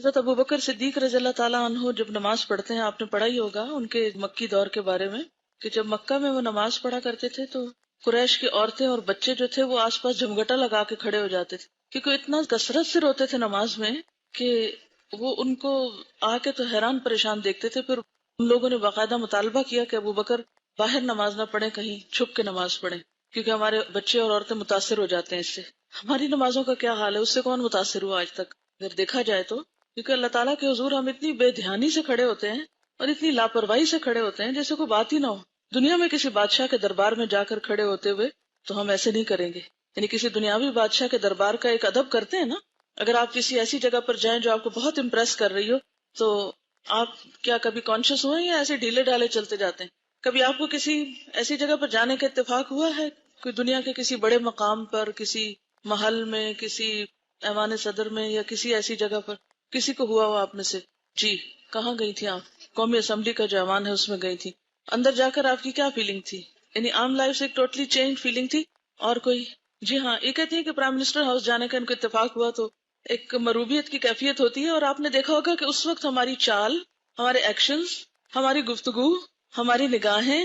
حضرت ابو بکر صدیق رضی اللہ تعالیٰ عنہ جب نماز پڑھتے ہیں، آپ نے پڑھا ہی ہوگا ان کے مکی دور کے بارے میں، کہ جب مکہ میں وہ نماز پڑھا کرتے تھے تو قریش کی عورتیں اور بچے جو تھے وہ آس پاس جھمگٹا لگا کے کھڑے ہو جاتے تھے، کیونکہ اتنا کثرت سے روتے تھے نماز میں کہ وہ ان کو آ کے تو حیران پریشان دیکھتے تھے۔ پھر ان لوگوں نے باقاعدہ مطالبہ کیا کہ ابو بکر باہر نماز نہ پڑھیں، کہیں چھپ کے نماز پڑھیں، کیونکہ ہمارے بچے اور عورتیں متاثر ہو جاتے ہیں اس سے۔ ہماری نمازوں کا کیا حال ہے، اس سے کون متاثر ہوا آج تک اگر دیکھا جائے تو؟ کیونکہ اللہ تعالیٰ کے حضور ہم اتنی بے دھیانی سے کھڑے ہوتے ہیں اور اتنی لاپرواہی سے کھڑے ہوتے ہیں جیسے کوئی بات ہی نہ ہو۔ دنیا میں کسی بادشاہ کے دربار میں جا کر کھڑے ہوتے ہوئے تو ہم ایسے نہیں کریں گے، یعنی کسی دنیاوی بادشاہ کے دربار کا ایک ادب کرتے ہیں نا۔ اگر آپ کسی ایسی جگہ پر جائیں جو آپ کو بہت امپریس کر رہی ہو تو آپ کیا کبھی کانشیس ہوئے یا ایسے ڈھیلے ڈالے چلتے جاتے ہیں؟ کبھی آپ کو کسی ایسی جگہ پر جانے کا اتفاق ہوا ہے، کوئی دنیا کے کسی بڑے مقام پر، کسی محل میں، کسی ایوان صدر میں، یا کسی ایسی جگہ پر کسی کو ہوا آپ میں سے؟ جی، کہاں گئی تھی آپ؟ قومی اسمبلی کا جو ایوان ہے اس میں گئی تھی۔ اندر جا کر آپ کی کیا فیلنگ تھی؟ یعنی عام لائف سے ایک ٹوٹلی چینج فیلنگ تھی؟ اور کوئی؟ جی ہاں، یہ کہتی ہیں کہ پرائم منسٹر ہاؤس جانے کا ان کو اتفاق ہوا تو ایک مروبیت کی کیفیت ہوتی ہے، اور آپ نے دیکھا ہوگا کہ اس وقت ہماری چال، ہمارے ایکشنز، ہماری گفتگو، ہماری نگاہیں،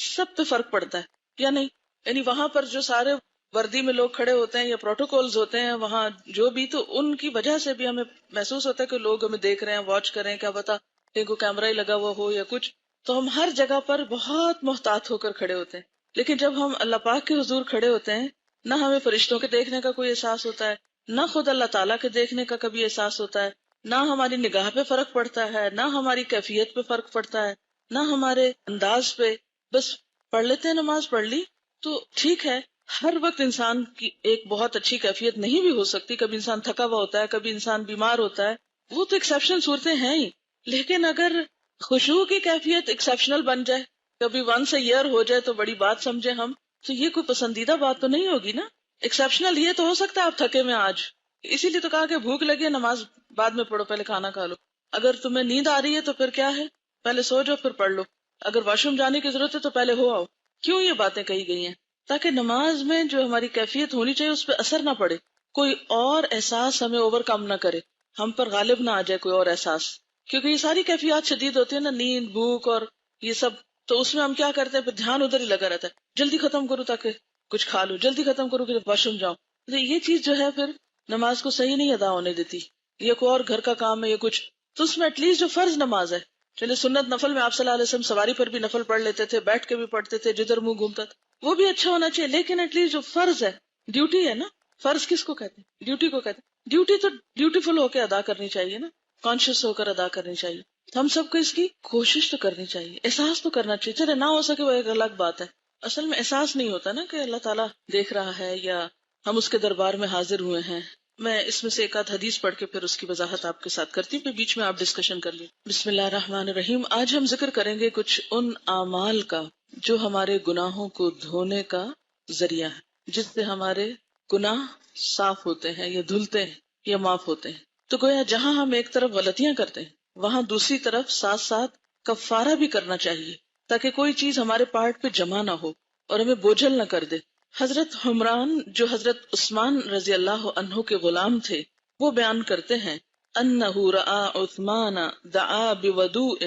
سب پہ فرق پڑتا ہے یا نہیں؟ یعنی وہاں پر جو سارے وردی میں لوگ کھڑے ہوتے ہیں یا پروٹوکولز ہوتے ہیں وہاں جو بھی، تو ان کی وجہ سے بھی ہمیں محسوس ہوتا ہے کہ لوگ ہمیں دیکھ رہے ہیں، واچ کر رہے ہیں، کیا پتا کہیں کو کیمرہ ہی لگا ہوا ہو یا کچھ، تو ہم ہر جگہ پر بہت محتاط ہو کر کھڑے ہوتے ہیں۔ لیکن جب ہم اللہ پاک کے حضور کھڑے ہوتے ہیں، نہ ہمیں فرشتوں کے دیکھنے کا کوئی احساس ہوتا ہے، نہ خود اللہ تعالیٰ کے دیکھنے کا کبھی احساس ہوتا ہے، نہ ہماری نگاہ پہ فرق پڑتا ہے، نہ ہماری کیفیت پہ فرق پڑتا ہے، نہ ہمارے انداز پہ۔ بس پڑھ لیتے ہیں، نماز پڑھ لی تو ٹھیک ہے۔ ہر وقت انسان کی ایک بہت اچھی کیفیت نہیں بھی ہو سکتی، کبھی انسان تھکا ہوا ہوتا ہے، کبھی انسان بیمار ہوتا ہے، وہ تو ایکسیپشنل صورتیں ہیں ہی۔ لیکن اگر خشوع کی کیفیت ایکسیپشنل بن جائے، کبھی ونس اے ایئر ہو جائے تو بڑی بات سمجھے ہم، تو یہ کوئی پسندیدہ بات تو نہیں ہوگی نا۔ ایکسیپشنل یہ تو ہو سکتا ہے آپ تھکے میں آج، اسی لیے تو کہا کہ بھوک لگی ہے نماز بعد میں پڑھو، پہلے کھانا کھا لو۔ اگر تمہیں نیند آ رہی ہے تو پھر کیا ہے، پہلے سو جاؤ پھر پڑھ لو۔ اگر واش روم جانے کی ضرورت ہے تو پہلے ہو آؤ۔ کیوں یہ باتیں کہی گئی ہیں؟ تاکہ نماز میں جو ہماری کیفیت ہونی چاہیے اس پہ اثر نہ پڑے، کوئی اور احساس ہمیں اوور کم نہ کرے، ہم پر غالب نہ آ جائے کوئی اور احساس۔ کیونکہ یہ ساری کیفیات شدید ہوتی ہیں نا، نیند، بھوک اور یہ سب، تو اس میں ہم کیا کرتے ہیں، پھر دھیان ادھر ہی لگا رہتا ہے، جلدی ختم کرو تاکہ کچھ کھا لو، جلدی ختم کرو کہ واش روم جاؤ۔ تو یہ چیز جو ہے پھر نماز کو صحیح نہیں ادا ہونے دیتی۔ یہ کوئی اور گھر کا کام ہے یا کچھ، تو اس میں ایٹ لیسٹ جو فرض نماز ہے، چلے سنت نفل میں آپ صلی اللہ علیہ وسلم سواری پر بھی نفل پڑھ لیتے تھے، بیٹھ کے بھی پڑھتے تھے، جدھر منہ گھومتا تھا، وہ بھی اچھا ہونا چاہیے۔ لیکن ایٹ لیسٹ جو فرض ہے، ڈیوٹی ہے نا، فرض کس کو کہتے ہیں؟ ڈیوٹی کو کہتے ہیں۔ ڈیوٹی تو ڈیوٹیفل ہو کے ادا کرنی چاہیے نا، کانشیس ہو کر ادا کرنی چاہیے۔ ہم سب کو اس کی کوشش تو کرنی چاہیے، احساس تو کرنا چاہیے، چلے نہ ہو سکے وہ ایک الگ بات ہے۔ اصل میں احساس نہیں ہوتا نا کہ اللہ تعالیٰ دیکھ رہا ہے یا ہم اس کے دربار میں حاضر ہوئے ہیں۔ میں اس میں سے ایک آدھ حدیث پڑھ کے پھر اس کی وضاحت آپ کے ساتھ کرتی ہوں، پھر بیچ میں آپ ڈسکشن کر لیں۔ بسم اللہ الرحمن الرحیم۔ آج ہم ذکر کریں گے کچھ ان اعمال کا جو ہمارے گناہوں کو دھونے کا ذریعہ ہے، جس سے ہمارے گناہ صاف ہوتے ہیں یا دھلتے ہیں یا معاف ہوتے ہیں۔ تو گویا جہاں ہم ایک طرف غلطیاں کرتے ہیں، وہاں دوسری طرف ساتھ ساتھ کفارہ بھی کرنا چاہیے، تاکہ کوئی چیز ہمارے پارٹ پہ جمع نہ ہو اور ہمیں بوجھل نہ کر دے۔ حضرت حمران جو حضرت عثمان رضی اللہ عنہ کے غلام تھے، وہ بیان کرتے ہیں انہ رآ عثمان دعا بوضوء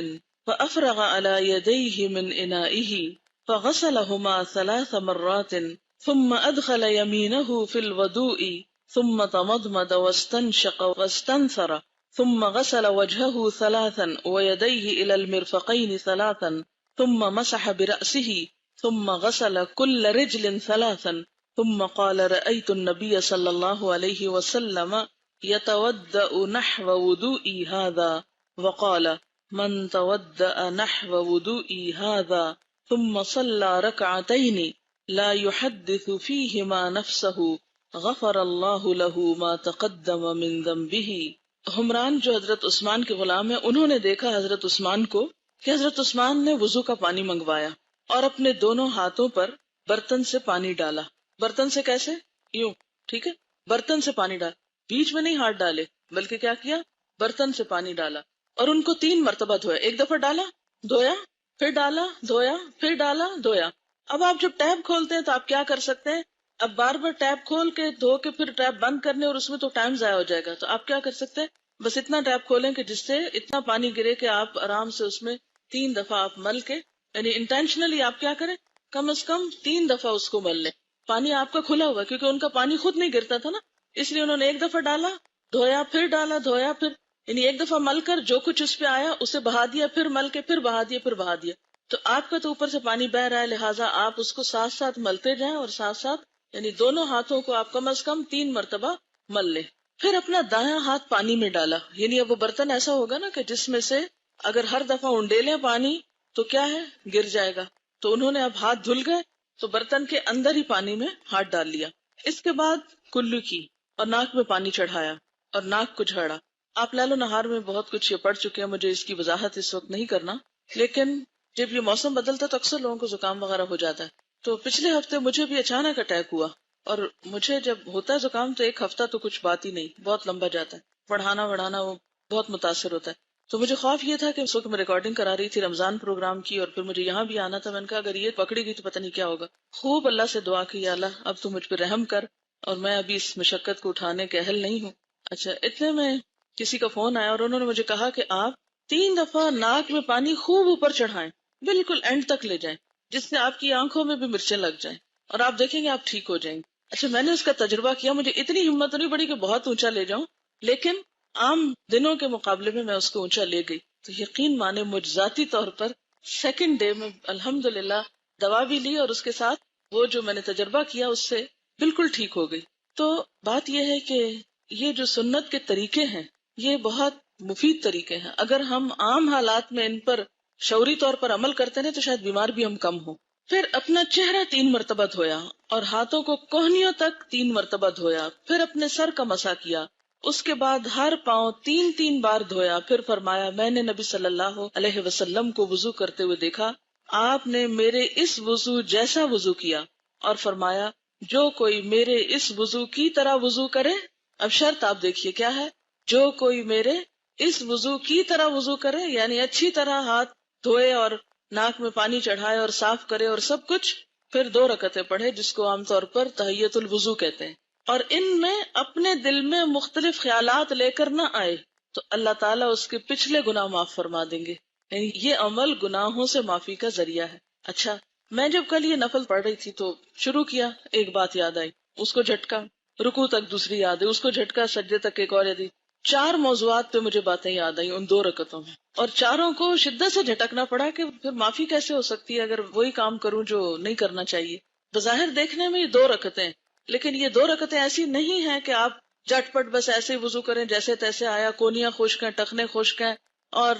فافرغ على يديه من انائه فغسلهما 3 مرات ثم ادخل يمينه في الوضوء ثم تمضمض واستنشق واستنثر ثم غسل وجهه 3 ويديه الى المرفقين 3 ثم مسح برأسه ثم غسل كل رجل 3 ثم قال رأيت النبي صلى الله عليه وسلم يتودأ نحو وضوئي هذا وقال من تودأ نحو وضوئي هذا ثم صلى ركعتين لا يحدث فيهما نفسه غفر الله له ما تقدم من ذنبه۔ حمران جو حضرت عثمان کے غلام ہیں، انہوں نے دیکھا حضرت عثمان کو کہ حضرت عثمان نے وضو کا پانی منگوایا اور اپنے دونوں ہاتھوں پر برتن سے پانی ڈالا۔ برتن سے کیسے؟ یوں، ٹھیک ہے، برتن سے پانی ڈالا، بیچ میں نہیں ہاتھ ڈالے، بلکہ کیا کیا، برتن سے پانی ڈالا اور ان کو 3 مرتبہ دھویا۔ ایک دفعہ ڈالا، دھویا، پھر ڈالا، دھویا، پھر ڈالا، دھویا۔ اب آپ جب ٹیپ کھولتے ہیں تو آپ کیا کر سکتے ہیں، اب بار بار ٹیپ کھول کے دھو کے پھر ٹیپ بند کرنے اور اس میں تو ٹائم ضائع ہو جائے گا، تو آپ کیا کر سکتے ہیں، بس اتنا ٹیپ کھولیں کہ جس سے اتنا پانی گرے کہ آپ آرام سے اس میں 3 دفعہ آپ مل کے، یعنی انٹینشنلی آپ کیا کریں، کم از کم 3 دفعہ اس کو مل لیں. پانی آپ کا کھلا ہوا، کیونکہ ان کا پانی خود نہیں گرتا تھا نا، اس لیے انہوں نے ایک دفعہ ڈالا، دھویا، پھر ڈالا، دھویا، پھر، یعنی ایک دفعہ مل کر جو کچھ اس پہ آیا اسے بہا دیا، پھر مل کے پھر بہا دیا، پھر بہا دیا. تو آپ کا تو اوپر سے پانی بہ رہا ہے، لہٰذا آپ اس کو ساتھ ساتھ ملتے جائیں، اور ساتھ ساتھ یعنی دونوں ہاتھوں کو آپ کم از کم 3 مرتبہ مل لیں. پھر اپنا دایاں ہاتھ پانی میں ڈالا، یعنی اب وہ برتن ایسا ہوگا نا کہ جس میں سے اگر ہر دفعہ انڈیلیں پانی تو کیا ہے، گر جائے گا. تو انہوں نے اب ہاتھ دھل گئے تو برتن کے اندر ہی پانی میں ہاتھ ڈال لیا. اس کے بعد کلو کی اور ناک میں پانی چڑھایا اور ناک کو جھاڑا. آپ لیل و نہار میں بہت کچھ یہ پڑھ چکے ہیں، مجھے اس کی وضاحت اس وقت نہیں کرنا، لیکن جب یہ موسم بدلتا تو اکثر لوگوں کو زکام وغیرہ ہو جاتا ہے. تو پچھلے ہفتے مجھے بھی اچانک اٹیک ہوا، اور مجھے جب ہوتا ہے زکام تو ایک ہفتہ تو کچھ بات ہی نہیں، بہت لمبا جاتا ہے، پڑھانا وہ بہت متاثر ہوتا ہے. تو مجھے خوف یہ تھا کہ اس وقت میں ریکارڈنگ کرا رہی تھی رمضان پروگرام کی، اور پھر مجھے یہاں بھی آنا تھا. میں نے کہا اگر یہ پکڑی گئی تو پتہ نہیں کیا ہوگا. خوب اللہ سے دعا کی، یا اللہ اب تو مجھ پہ رحم کر، اور میں ابھی اس مشقت کو اٹھانے کے اہل نہیں ہوں. اچھا، اتنے میں کسی کا فون آیا اور انہوں نے مجھے کہا کہ آپ 3 دفعہ ناک میں پانی خوب اوپر چڑھائیں، بالکل اینڈ تک لے جائیں، جس سے آپ کی آنکھوں میں بھی مرچیں لگ جائیں، اور آپ دیکھیں گے آپ ٹھیک ہو جائیں گے. اچھا، میں نے اس کا تجربہ کیا، مجھے اتنی ہمت نہیں پڑی کہ بہت اونچا لے جاؤں، لیکن عام دنوں کے مقابلے میں اس کو اونچا لے گئی. تو یقین مانے مجھ ذاتی طور پر سیکنڈ ڈے میں الحمدللہ دوا بھی لی، اور اس کے ساتھ وہ جو میں نے تجربہ کیا اس سے بالکل ٹھیک ہو گئی. تو بات یہ ہے کہ یہ جو سنت کے طریقے ہیں یہ بہت مفید طریقے ہیں. اگر ہم عام حالات میں ان پر شعوری طور پر عمل کرتے ہیں تو شاید بیمار بھی ہم کم ہوں. پھر اپنا چہرہ 3 مرتبہ دھویا، اور ہاتھوں کو کوہنیوں تک 3 مرتبہ دھویا. پھر اپنے سر کا مسح کیا، اس کے بعد ہر پاؤں 3 بار دھویا. پھر فرمایا میں نے نبی صلی اللہ علیہ وسلم کو وضو کرتے ہوئے دیکھا، آپ نے میرے اس وضو جیسا وضو کیا، اور فرمایا جو کوئی میرے اس وضو کی طرح وضو کرے. اب شرط آپ دیکھیے کیا ہے، جو کوئی میرے اس وضو کی طرح وضو کرے، یعنی اچھی طرح ہاتھ دھوئے اور ناک میں پانی چڑھائے اور صاف کرے اور سب کچھ. پھر 2 رکعتیں پڑھے جس کو عام طور پر تحیت الوضو کہتے ہیں، اور ان میں اپنے دل میں مختلف خیالات لے کر نہ آئے تو اللہ تعالیٰ اس کے پچھلے گناہ معاف فرما دیں گے. یعنی یہ عمل گناہوں سے معافی کا ذریعہ ہے. اچھا، میں جب کل یہ نفل پڑھ رہی تھی تو شروع کیا، ایک بات یاد آئی، اس کو جھٹکا، رکوع تک دوسری یاد ہے، اس کو جھٹکا، سجدے تک ایک اور یاد آئی. 4 موضوعات پہ مجھے باتیں یاد آئیں ان 2 رکعتوں میں، اور چاروں کو شدت سے جھٹکنا پڑا کہ پھر معافی کیسے ہو سکتی ہے اگر وہی کام کروں جو نہیں کرنا چاہیے. بظاہر دیکھنے میں یہ 2 رکعتیں، لیکن یہ 2 رکعتیں ایسی نہیں ہیں کہ آپ جٹ پٹ بس ایسے ہی وضو کریں جیسے تیسے آیا، کونیاں خشک ہیں، ٹخنے خشک ہیں، اور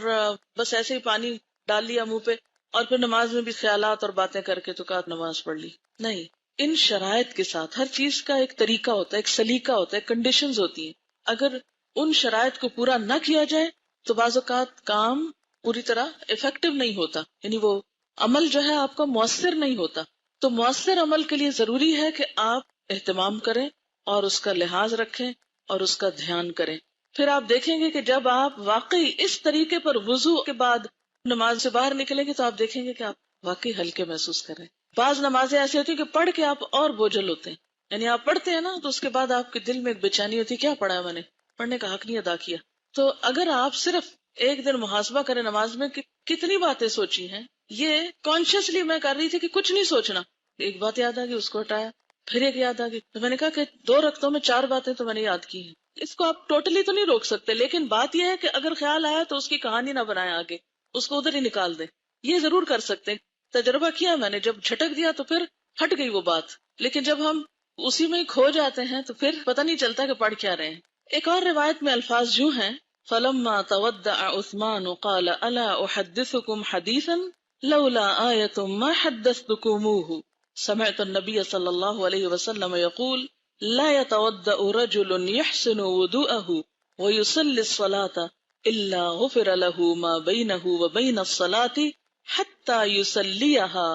بس ایسے ہی پانی ڈال لیا منہ پہ، اور پھر نماز میں بھی خیالات اور باتیں کر کے تو کہا نماز پڑھ لی. نہیں، ان شرائط کے ساتھ ہر چیز کا ایک طریقہ ہوتا ہے، ایک سلیقہ ہوتا ہے، کنڈیشنز ہوتی ہیں. اگر ان شرائط کو پورا نہ کیا جائے تو بعض اوقات کام پوری طرح افیکٹو نہیں ہوتا، یعنی وہ عمل جو ہے آپ کا مؤثر نہیں ہوتا. تو مؤثر عمل کے لیے ضروری ہے کہ آپ اہتمام کریں اور اس کا لحاظ رکھیں اور اس کا دھیان کریں. پھر آپ دیکھیں گے کہ جب آپ واقعی اس طریقے پر وضو کے بعد نماز سے باہر نکلیں گے تو آپ دیکھیں گے کہ آپ واقعی ہلکے محسوس کریں. بعض نمازیں ایسی ہوتی ہیں کہ پڑھ کے آپ اور بوجھل ہوتے ہیں، یعنی آپ پڑھتے ہیں نا تو اس کے بعد آپ کے دل میں ایک بے چینی ہوتی ہے، کیا پڑھا ہے میں نے، پڑھنے کا حق نہیں ادا کیا. تو اگر آپ صرف ایک دن محاسبہ کریں نماز میں کہ کتنی باتیں سوچی ہیں، یہ کانشیسلی میں کر رہی تھی کہ کچھ نہیں سوچنا، ایک بات یاد آ گئی اس کو ہٹایا، پھر ایک یاد آ گئی تو میں نے کہا کہ 2 رکعتوں میں 4 باتیں تو میں نے یاد کی ہیں. اس کو آپ ٹوٹلی تو نہیں روک سکتے، لیکن بات یہ ہے کہ اگر خیال آیا تو اس کی کہانی نہ بنائیں، آگے اس کو ادھر ہی نکال دیں. یہ ضرور کر سکتے ہیں، تجربہ کیا میں نے، جب جھٹک دیا تو پھر ہٹ گئی وہ بات. لیکن جب ہم اسی میں ہی کھو جاتے ہیں تو پھر پتہ نہیں چلتا کہ پڑھ کیا رہے ہیں. ایک اور روایت میں الفاظ یوں ہیں، فَلَمَّا تَوَدَّعَ عُثْمَانُ قَالَ أَلَا أُحَدِّثُكُمْ حَدِيثًا لَوْلَا آيَةٌ مَا حَدَّثْتُكُمُوهُ سمعت النبي صلی اللہ علیہ وسلم يقول لا يتوضأ رجل يحسن وضوءه ويصلي الصلاة إلا غفر له ما بينه وبين الصلاة حتى يصليها.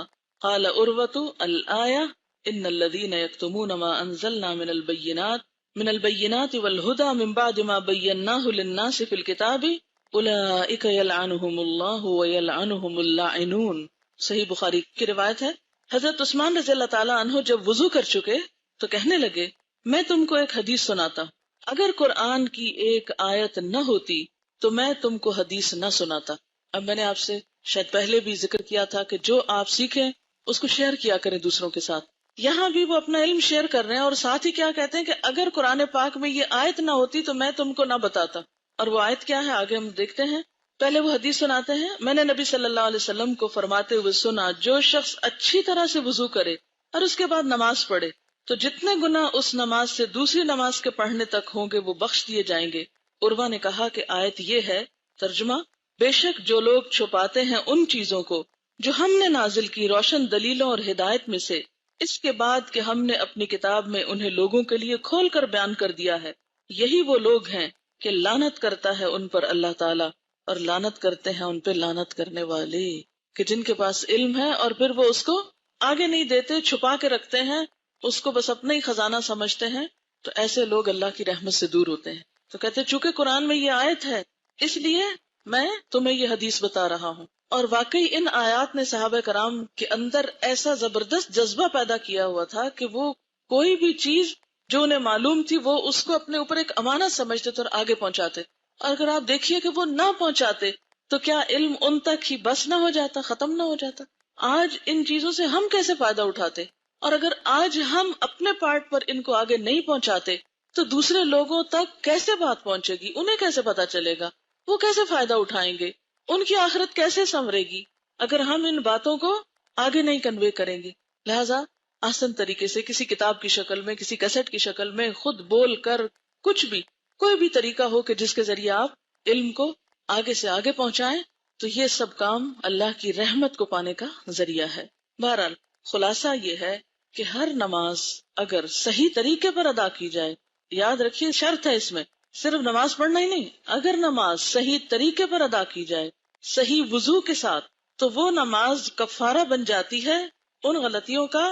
قال عروة الآية إن الذين يكتمون ما أنزلنا من البينات والهدى من بعد ما بيناه للناس في الكتاب أولئك يلعنهم الله ويلعنهم اللاعنون. صحیح بخاری کی روایت ہے، حضرت عثمان رضی اللہ تعالیٰ عنہ جب وضو کر چکے تو کہنے لگے میں تم کو ایک حدیث سناتا اگر قرآن کی ایک آیت نہ ہوتی تو میں تم کو حدیث نہ سناتا. اب میں نے آپ سے شاید پہلے بھی ذکر کیا تھا کہ جو آپ سیکھیں اس کو شیئر کیا کریں دوسروں کے ساتھ. یہاں بھی وہ اپنا علم شیئر کر رہے ہیں اور ساتھ ہی کیا کہتے ہیں کہ اگر قرآن پاک میں یہ آیت نہ ہوتی تو میں تم کو نہ بتاتا. اور وہ آیت کیا ہے آگے ہم دیکھتے ہیں. پہلے وہ حدیث سناتے ہیں. میں نے نبی صلی اللہ علیہ وسلم کو فرماتے ہوئے سنا جو شخص اچھی طرح سے وضو کرے اور اس کے بعد نماز پڑھے تو جتنے گناہ اس نماز سے دوسری نماز کے پڑھنے تک ہوں گے وہ بخش دیے جائیں گے. عروہ نے کہا کہ آیت یہ ہے. ترجمہ: بے شک جو لوگ چھپاتے ہیں ان چیزوں کو جو ہم نے نازل کی روشن دلیلوں اور ہدایت میں سے اس کے بعد کہ ہم نے اپنی کتاب میں انہیں لوگوں کے لیے کھول کر بیان کر دیا ہے، یہی وہ لوگ ہیں کہ لعنت کرتا ہے ان پر اللہ تعالیٰ اور لعنت کرتے ہیں ان پہ لعنت کرنے والے. کہ جن کے پاس علم ہے اور پھر وہ اس کو آگے نہیں دیتے، چھپا کے رکھتے ہیں، اس کو بس اپنا ہی خزانہ سمجھتے ہیں، تو ایسے لوگ اللہ کی رحمت سے دور ہوتے ہیں. تو کہتے ہیں چونکہ قرآن میں یہ آیت ہے اس لیے میں تمہیں یہ حدیث بتا رہا ہوں. اور واقعی ان آیات نے صحابہ کرام کے اندر ایسا زبردست جذبہ پیدا کیا ہوا تھا کہ وہ کوئی بھی چیز جو انہیں معلوم تھی وہ اس کو اپنے اوپر ایک امانت سمجھتے تھے اور آگے پہنچاتے. اور اگر آپ دیکھیے کہ وہ نہ پہنچاتے تو کیا علم ان تک ہی بس نہ ہو جاتا، ختم نہ ہو جاتا؟ آج ان چیزوں سے ہم کیسے فائدہ اٹھاتے؟ اور اگر آج ہم اپنے پارٹ پر ان کو آگے نہیں پہنچاتے تو دوسرے لوگوں تک کیسے بات پہنچے گی؟ انہیں کیسے پتا چلے گا؟ وہ کیسے فائدہ اٹھائیں گے؟ ان کی آخرت کیسے سنورے گی اگر ہم ان باتوں کو آگے نہیں کنوے کریں گے؟ لہذا آسان طریقے سے کسی کتاب کی شکل میں، کسی کیسٹ کی شکل میں خود بول کر کچھ بھی، کوئی بھی طریقہ ہو کہ جس کے ذریعے آپ علم کو آگے سے آگے پہنچائیں، تو یہ سب کام اللہ کی رحمت کو پانے کا ذریعہ ہے. بہرحال خلاصہ یہ ہے کہ ہر نماز اگر صحیح طریقے پر ادا کی جائے، یاد رکھیے شرط ہے اس میں، صرف نماز پڑھنا ہی نہیں، اگر نماز صحیح طریقے پر ادا کی جائے صحیح وضو کے ساتھ تو وہ نماز کفارہ بن جاتی ہے ان غلطیوں کا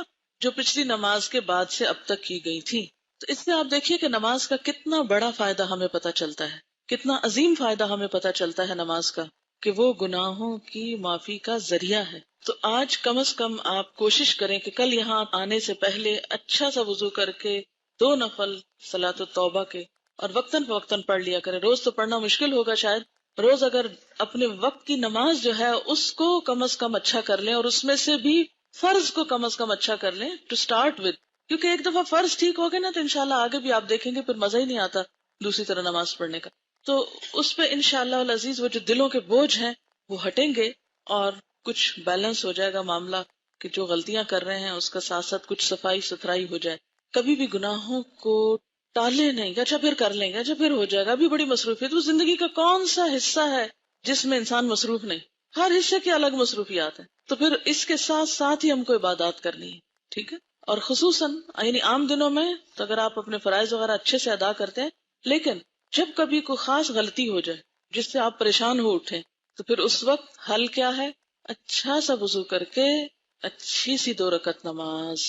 جو پچھلی نماز کے بعد سے اب تک کی گئی تھی. تو اس سے آپ دیکھیے کہ نماز کا کتنا بڑا فائدہ ہمیں پتہ چلتا ہے، کتنا عظیم فائدہ ہمیں پتہ چلتا ہے نماز کا، کہ وہ گناہوں کی معافی کا ذریعہ ہے. تو آج کم از کم آپ کوشش کریں کہ کل یہاں آنے سے پہلے اچھا سا وضو کر کے 2 نفل صلاۃ التوبہ کے اور وقتاً فوقتاً پڑھ لیا کریں. روز تو پڑھنا مشکل ہوگا شاید، روز اگر اپنے وقت کی نماز جو ہے اس کو کم از کم اچھا کر لیں، اور اس میں سے بھی فرض کو کم از کم اچھا کر لیں ٹو سٹارٹ ود. کیونکہ ایک دفعہ فرض ٹھیک ہو گئے نا تو انشاءاللہ آگے بھی آپ دیکھیں گے پھر مزہ ہی نہیں آتا دوسری طرح نماز پڑھنے کا. تو اس پہ انشاءاللہ العزیز وہ جو دلوں کے بوجھ ہیں وہ ہٹیں گے اور کچھ بیلنس ہو جائے گا معاملہ، کہ جو غلطیاں کر رہے ہیں اس کا ساتھ ساتھ کچھ صفائی ستھرائی ہو جائے. کبھی بھی گناہوں کو ٹالے نہیں کہ اچھا پھر کر لیں گے، اچھا پھر ہو جائے گا، ابھی بڑی مصروفیت. وہ زندگی کا کون سا حصہ ہے جس میں انسان مصروف نہیں؟ ہر حصے کی الگ مصروفیات ہیں. تو پھر اس کے ساتھ ساتھ ہی ہم کو عبادات کرنی ہے، ٹھیک ہے. اور خصوصاً یعنی عام دنوں میں تو اگر آپ اپنے فرائض وغیرہ اچھے سے ادا کرتے ہیں، لیکن جب کبھی کوئی خاص غلطی ہو جائے جس سے آپ پریشان ہو اٹھیں تو پھر اس وقت حل کیا ہے؟ اچھا سا وضو کر کے اچھی سی 2 رکعت نماز.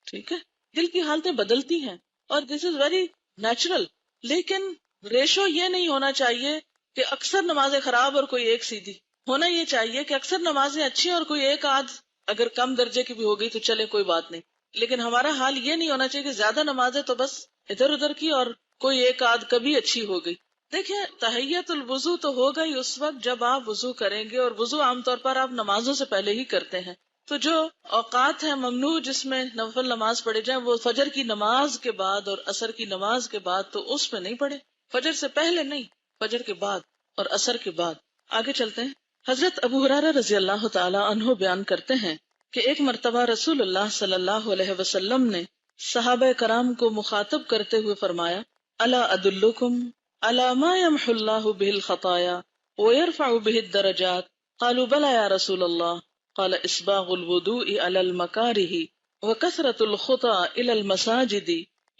ٹھیک ہے. دل کی حالتیں بدلتی ہیں اور دس از ویری نیچرل، لیکن ریشو یہ نہیں ہونا چاہیے کہ اکثر نمازیں خراب اور کوئی ایک سیدھی. ہونا یہ چاہیے کہ اکثر نمازیں اچھی اور کوئی ایک آدھ اگر کم درجے کی بھی ہو گئی تو چلے کوئی بات نہیں. لیکن ہمارا حال یہ نہیں ہونا چاہیے کہ زیادہ نمازیں تو بس ادھر ادھر کی اور کوئی ایک آدھ کبھی اچھی ہو گئی. دیکھیں تحیت الوضو تو ہوگا ہی اس وقت جب آپ وضو کریں گے، اور وضو عام طور پر آپ نمازوں سے پہلے ہی کرتے ہیں. تو جو اوقات ہیں ممنوع جس میں نفل نماز پڑھے جائیں وہ فجر کی نماز کے بعد اور عصر کی نماز کے بعد، تو اس میں نہیں پڑھے. فجر سے پہلے نہیں، فجر کے بعد اور عصر کے بعد. آگے چلتے ہیں. حضرت ابو ہریرہ رضی اللہ تعالی عنہ بیان کرتے ہیں کہ ایک مرتبہ رسول اللہ صلی اللہ علیہ وسلم نے صحابہ کرام کو مخاطب کرتے ہوئے فرمایا: الا ادلکم الا ما يمحو اللہ بہ الخطایا ويرفع بہ الدرجات؟ قالوا بلى یا رسول اللہ. قال اسباغ الوضوء على المكاره وكثرة الخطى الى المساجد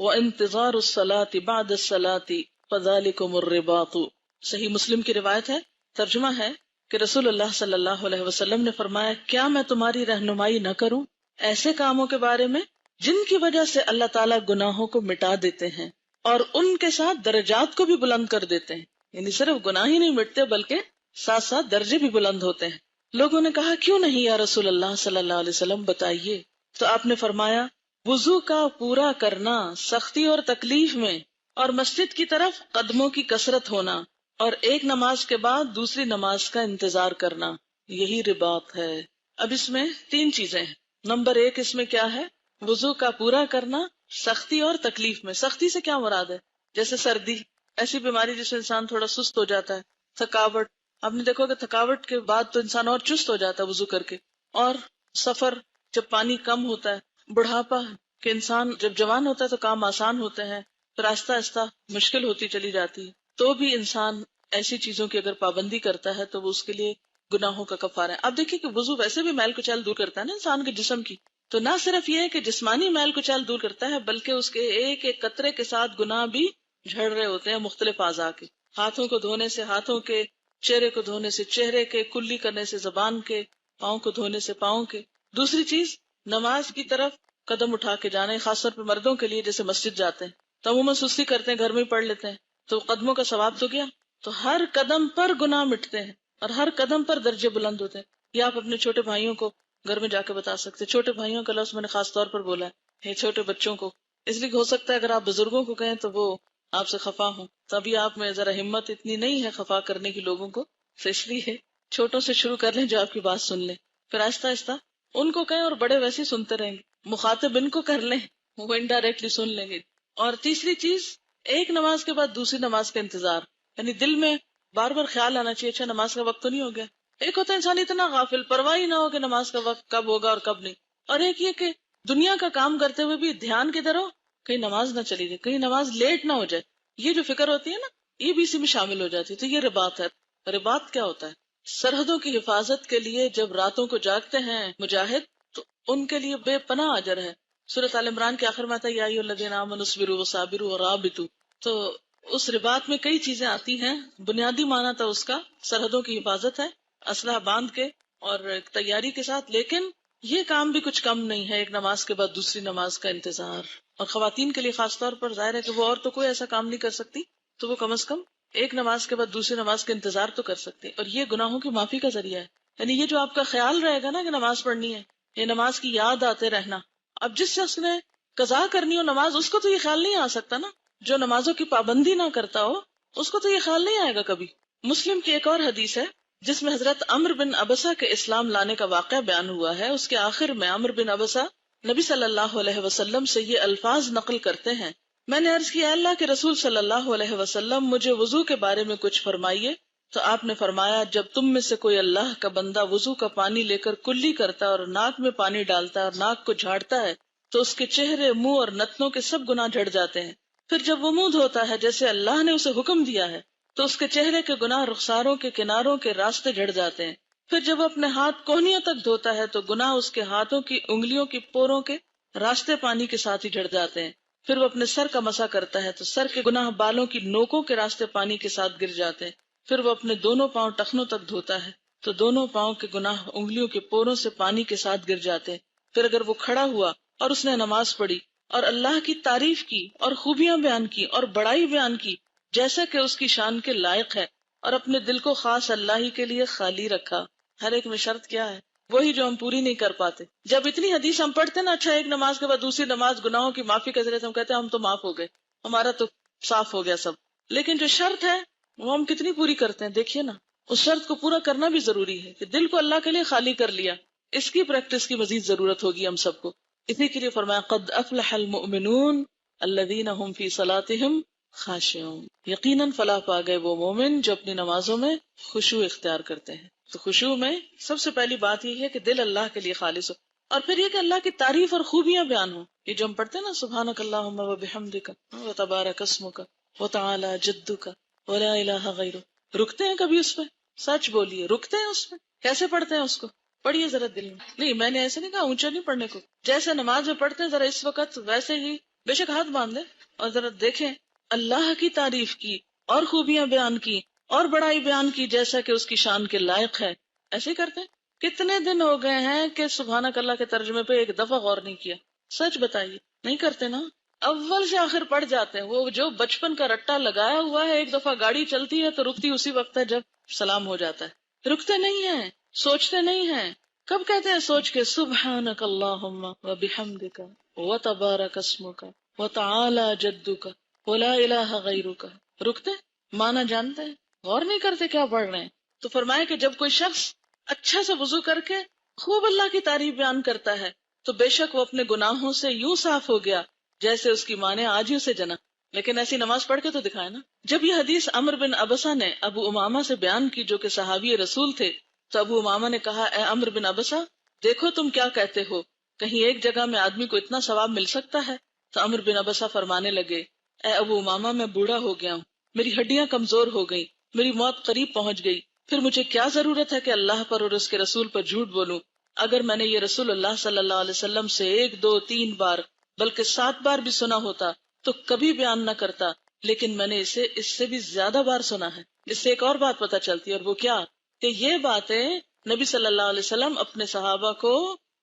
وانتظار الصلاة بعد الصلاة فذلكم الرباط. صحیح مسلم کی روایت ہے. ترجمہ ہے کہ رسول اللہ صلی اللہ علیہ وسلم نے فرمایا: کیا میں تمہاری رہنمائی نہ کروں ایسے کاموں کے بارے میں جن کی وجہ سے اللہ تعالیٰ گناہوں کو مٹا دیتے ہیں اور ان کے ساتھ درجات کو بھی بلند کر دیتے ہیں. یعنی صرف گناہ ہی نہیں مٹتے بلکہ ساتھ ساتھ درجے بھی بلند ہوتے ہیں. لوگوں نے کہا: کیوں نہیں یا رسول اللہ صلی اللہ علیہ وسلم، بتائیے. تو آپ نے فرمایا: وضو کا پورا کرنا سختی اور تکلیف میں اور مسجد کی طرف قدموں کی کثرت ہونا، اور ایک نماز کے بعد دوسری نماز کا انتظار کرنا، یہی رباط ہے۔ اب اس میں 3 چیزیں ہیں۔ نمبر 1 اس میں کیا ہے؟ وضو کا پورا کرنا سختی اور تکلیف میں۔ سختی سے کیا مراد ہے؟ جیسے سردی، ایسی بیماری جس میں انسان تھوڑا سست ہو جاتا ہے، تھکاوٹ، آپ نے دیکھو کہ تھکاوٹ کے بعد تو انسان اور چست ہو جاتا ہے وضو کر کے، اور سفر جب پانی کم ہوتا ہے، بڑھاپا کہ انسان جب جوان ہوتا ہے تو کام آسان ہوتے ہیں، پھر آہستہ آہستہ مشکل ہوتی چلی جاتی ہے، تو بھی انسان ایسی چیزوں کی اگر پابندی کرتا ہے تو وہ اس کے لیے گناہوں کا کفارہ ہے۔ اب دیکھیے کہ وضو ویسے بھی میل کچیل دور کرتا ہے نا انسان کے جسم کی، تو نہ صرف یہ ہے کہ جسمانی میل کچیل دور کرتا ہے، بلکہ اس کے ایک ایک قطرے کے ساتھ گناہ بھی جھڑ رہے ہوتے ہیں مختلف اعضاء کے۔ ہاتھوں کو دھونے سے ہاتھوں کے، چہرے کو دھونے سے چہرے کے، کلی کرنے سے زبان کے، پاؤں کو دھونے سے پاؤں کے۔ دوسری چیز، نماز کی طرف قدم اٹھا کے جانا، خاص طور پہ مردوں کے لیے جیسے مسجد جاتے ہیں تو عموماً سستی کرتے ہیں، گھر میں ہی پڑھ لیتے ہیں، تو قدموں کا ثواب تو گیا، تو ہر قدم پر گناہ مٹتے ہیں اور ہر قدم پر درجے بلند ہوتے ہیں۔ یہ آپ اپنے چھوٹے بھائیوں کو گھر میں جا کے بتا سکتے ہیں۔ چھوٹے بھائیوں کا لفظ میں نے خاص طور پر بولا ہے، چھوٹے بچوں کو، اس لیے ہو سکتا ہے اگر آپ بزرگوں کو کہیں تو وہ آپ سے خفا ہوں، تبھی آپ میں ذرا ہمت اتنی نہیں ہے خفا کرنے کی لوگوں کو، تو اس لیے چھوٹوں سے شروع کر لیں جو آپ کی بات سن لیں، پھر آہستہ آہستہ ان کو کہیں، اور بڑے ویسے ہی سنتے رہیں گے، مخاطب ان کو کر لیں، وہ انڈائریکٹلی سن لیں گے۔ اور تیسری چیز، ایک نماز کے بعد دوسری نماز کا انتظار، یعنی دل میں بار بار خیال آنا چاہیے اچھا نماز کا وقت تو نہیں ہو گیا۔ ایک ہوتا ہے انسان اتنا غافل، پرواہ ہی نہ ہو کہ نماز کا وقت کب ہوگا اور کب نہیں، اور ایک یہ کہ دنیا کا کام کرتے ہوئے بھی دھیان کدھر ہو، کہیں نماز نہ چلی جائے، کہیں نماز لیٹ نہ ہو جائے، یہ جو فکر ہوتی ہے نا، یہ بھی اسی میں شامل ہو جاتی ہے۔ تو یہ رباط ہے۔ رباط کیا ہوتا ہے؟ سرحدوں کی حفاظت کے لیے جب راتوں کو جاگتے ہیں مجاہد تو ان کے لیے بے پناہ اجر ہے۔ سورۃ آل عمران کے آخر میں آتا ہے یا ایھا الذین آمنوا اصبروا وصابروا ورابطوا، تو اس رباط میں کئی چیزیں آتی ہیں۔ بنیادی معنی تو اس کا سرحدوں کی حفاظت ہے، اسلحہ باندھ کے اور تیاری کے ساتھ، لیکن یہ کام بھی کچھ کم نہیں ہے، ایک نماز کے بعد دوسری نماز کا انتظار۔ اور خواتین کے لیے خاص طور پر ظاہر ہے کہ وہ اور تو کوئی ایسا کام نہیں کر سکتی، تو وہ کم از کم ایک نماز کے بعد دوسری نماز کا انتظار تو کر سکتے، اور یہ گناہوں کی معافی کا ذریعہ ہے۔ یعنی یہ جو آپ کا خیال رہے گا نا کہ نماز پڑھنی ہے، یہ نماز کی یاد آتے رہنا۔ اب جس شخص نے قضا کرنی ہو نماز، اس کو تو یہ خیال نہیں آ سکتا نا، جو نمازوں کی پابندی نہ کرتا ہو اس کو تو یہ خیال نہیں آئے گا کبھی۔ مسلم کی ایک اور حدیث ہے جس میں حضرت عمرو بن ابسہ کے اسلام لانے کا واقعہ بیان ہوا ہے۔ اس کے آخر میں عمرو بن ابسہ نبی صلی اللہ علیہ وسلم سے یہ الفاظ نقل کرتے ہیں، میں نے عرض کیا اللہ کے رسول صلی اللہ علیہ وسلم مجھے وضو کے بارے میں کچھ فرمائیے، تو آپ نے فرمایا جب تم میں سے کوئی اللہ کا بندہ وضو کا پانی لے کر کلی کرتا ہے اور ناک میں پانی ڈالتا ہے اور ناک کو جھاڑتا ہے تو اس کے چہرے، منہ اور نتنوں کے سب گناہ جھڑ جاتے ہیں۔ پھر جب وہ منہ دھوتا ہے جیسے اللہ نے اسے حکم دیا ہے تو اس کے چہرے کے گناہ رخساروں کے کناروں کے راستے جھڑ جاتے ہیں۔ پھر جب وہ اپنے ہاتھ کوہنیوں تک دھوتا ہے تو گناہ اس کے ہاتھوں کی انگلیوں کی پوروں کے راستے پانی کے ساتھ ہی جھڑ جاتے ہیں۔ پھر وہ اپنے سر کا مسح کرتا ہے تو سر کے گناہ بالوں کی نوکوں کے راستے پانی کے ساتھ گر جاتے ہیں۔ پھر وہ اپنے دونوں پاؤں ٹخنوں تک دھوتا ہے تو دونوں پاؤں کے گناہ انگلیوں کے پوروں سے پانی کے ساتھ گر جاتے ہیں۔ پھر اگر وہ کھڑا ہوا اور اس نے نماز پڑھی اور اللہ کی تعریف کی اور خوبیاں بیان کی اور بڑائی بیان کی جیسا کہ اس کی شان کے لائق ہے، اور اپنے دل کو خاص اللہ ہی کے لیے خالی رکھا۔ ہر ایک میں شرط کیا ہے؟ وہی جو ہم پوری نہیں کر پاتے۔ جب اتنی حدیث ہم پڑھتے نا، اچھا ایک نماز کے بعد دوسری نماز گناہوں کی معافی کے ذریعے سے، ہم کہتے ہیں ہم تو معاف ہو گئے، ہمارا تو صاف ہو گیا سب، لیکن جو شرط ہے وہ ہم کتنی پوری کرتے ہیں؟ دیکھیے نا، اس شرط کو پورا کرنا بھی ضروری ہے کہ دل کو اللہ کے لیے خالی کر لیا۔ اس کی پریکٹس کی مزید ضرورت ہوگی ہم سب کو۔ اسی کے لیے فرمایا قد افلح المؤمنون الذین هم فی صلاتهم خاشعون، یقیناً فلاح پا گئے وہ مومن جو اپنی نمازوں میں خشوع اختیار کرتے ہیں۔ تو خشوع میں سب سے پہلی بات یہ ہے کہ دل اللہ کے لیے خالص ہو، اور پھر یہ کہ اللہ کی تعریف اور خوبیاں بیان ہو۔ یہ جو ہم پڑھتے ہیں نا سبحانک اللہم وبحمدک وتبارک اسمک وتعالی جدک ولا الہ غیرک، رکتے ہیں کبھی اس پہ؟ سچ بولیے، رکتے ہیں اس پہ؟ کیسے پڑھتے ہیں اس کو؟ پڑھیے ذرا دل میں۔ نہیں، میں نے ایسے نہیں کہا اونچا نہیں پڑھنے کو، جیسے نماز میں پڑھتے ہیں ذرا اس وقت ویسے ہی بے شک ہاتھ باندھ لیں اور ذرا دیکھیں اللہ کی تعریف کی اور خوبیاں بیان کی اور بڑائی بیان کی جیسا کہ اس کی شان کے لائق ہے۔ ایسے ہی کرتے ہیں؟ کتنے دن ہو گئے ہیں کہ سبحانک اللہ کے ترجمے پہ ایک دفعہ غور نہیں کیا؟ سچ بتائیے، نہیں کرتے نا؟ اول سے آخر پڑھ جاتے ہیں، وہ جو بچپن کا رٹا لگایا ہوا ہے، ایک دفعہ گاڑی چلتی ہے تو رکتی اسی وقت ہے جب سلام ہو جاتا ہے۔ رکتے نہیں ہیں، سوچتے نہیں ہیں۔ کب کہتے ہیں سوچ کے سبحانک اللہم وبحمدک وتبارک اسمک وتعالی جدک؟ ولا الہ غیرک، رکتے مانا جانتے ہیں، غور نہیں کرتے کیا پڑھ رہے ہیں. تو فرمایا کہ جب کوئی شخص اچھا سا وضو کر کے خوب اللہ کی تعریف بیان کرتا ہے تو بے شک وہ اپنے گناہوں سے یوں صاف ہو گیا جیسے اس کی ماں نے آج ہی اسے جنا. لیکن ایسی نماز پڑھ کے تو دکھائے نا. جب یہ حدیث عمرو بن ابسہ نے ابو امامہ سے بیان کی جو کہ صحابی رسول تھے، تو ابو امامہ نے کہا اے عمرو بن ابسہ، دیکھو تم کیا کہتے ہو، کہیں ایک جگہ میں آدمی کو اتنا ثواب مل سکتا ہے؟ تو عمرو بن ابسہ فرمانے لگے اے ابو امامہ، میں بوڑھا ہو گیا ہوں، میری ہڈیاں کمزور ہو گئی، میری موت قریب پہنچ گئی، پھر مجھے کیا ضرورت ہے کہ اللہ پر اور اس کے رسول پر جھوٹ بولوں؟ اگر میں نے یہ رسول اللہ صلی اللہ علیہ وسلم سے 1 2 3 بار بلکہ 7 بار بھی سنا ہوتا تو کبھی بیان نہ کرتا، لیکن میں نے اسے اس سے بھی زیادہ بار سنا ہے. اس سے ایک اور بات پتہ چلتی ہے، اور وہ کیا کہ یہ باتیں نبی صلی اللہ علیہ وسلم اپنے صحابہ کو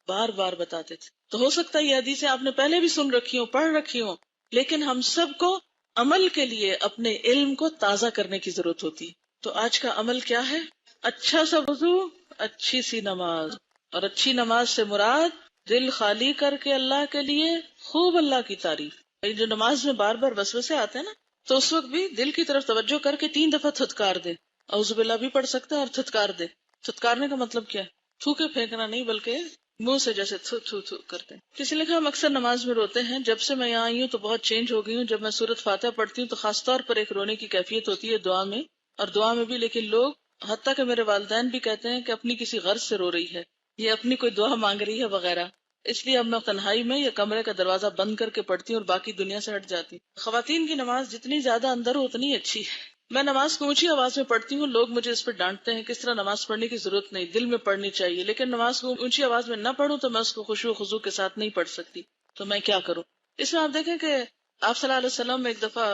بار بار بتاتے تھے. تو ہو سکتا ہے یہ حدیثیں آپ نے پہلے بھی سن رکھی ہوں، پڑھ رکھی ہوں، لیکن ہم سب کو عمل کے لیے اپنے علم کو تازہ کرنے کی ضرورت ہوتی. تو آج کا عمل کیا ہے؟ اچھا سا وضو، اچھی سی نماز. اور اچھی نماز سے مراد دل خالی کر کے اللہ کے لیے خوب اللہ کی تعریف. جو نماز میں بار بار وسوسے آتے ہیں نا، تو اس وقت بھی دل کی طرف توجہ کر کے 3 دفعہ تھتکار دے. اعوذ باللہ بھی پڑھ سکتا ہے اور تھتکار دے. تھتکارنے کا مطلب کیا ہے؟ تھوکے پھینکنا نہیں، بلکہ منہ سے جیسے تھو تھو تھو کرتے ہیں. کسی لکھا ہم اکثر نماز میں روتے ہیں. جب سے میں یہاں آئی ہوں تو بہت چینج ہو گئی ہوں. جب میں سورۃ فاتحہ پڑھتی ہوں تو خاص طور پر ایک رونے کی کیفیت ہوتی ہے دعا میں، اور دعا میں بھی. لیکن لوگ، حتیٰ کہ میرے والدین بھی کہتے ہیں کہ اپنی کسی غرض سے رو رہی ہے، یہ اپنی کوئی دعا مانگ رہی ہے وغیرہ. اس لیے اب میں تنہائی میں یا کمرے کا دروازہ بند کر کے پڑھتی ہوں اور باقی دنیا سے ہٹ جاتی ہوں. خواتین کی نماز جتنی زیادہ اندر ہو اتنی اچھی ہے. میں نماز کو اونچی آواز میں پڑھتی ہوں، لوگ مجھے اس پہ ڈانٹتے ہیں کس طرح نماز پڑھنے کی ضرورت نہیں، دل میں پڑھنی چاہیے. لیکن نماز کو اونچی آواز میں نہ پڑھوں تو میں اس کو خشوع و خضوع کے ساتھ نہیں پڑھ سکتی. تو میں کیا کروں؟ اس میں آپ دیکھیں کہ آپ صلی اللہ علیہ وسلم ایک دفعہ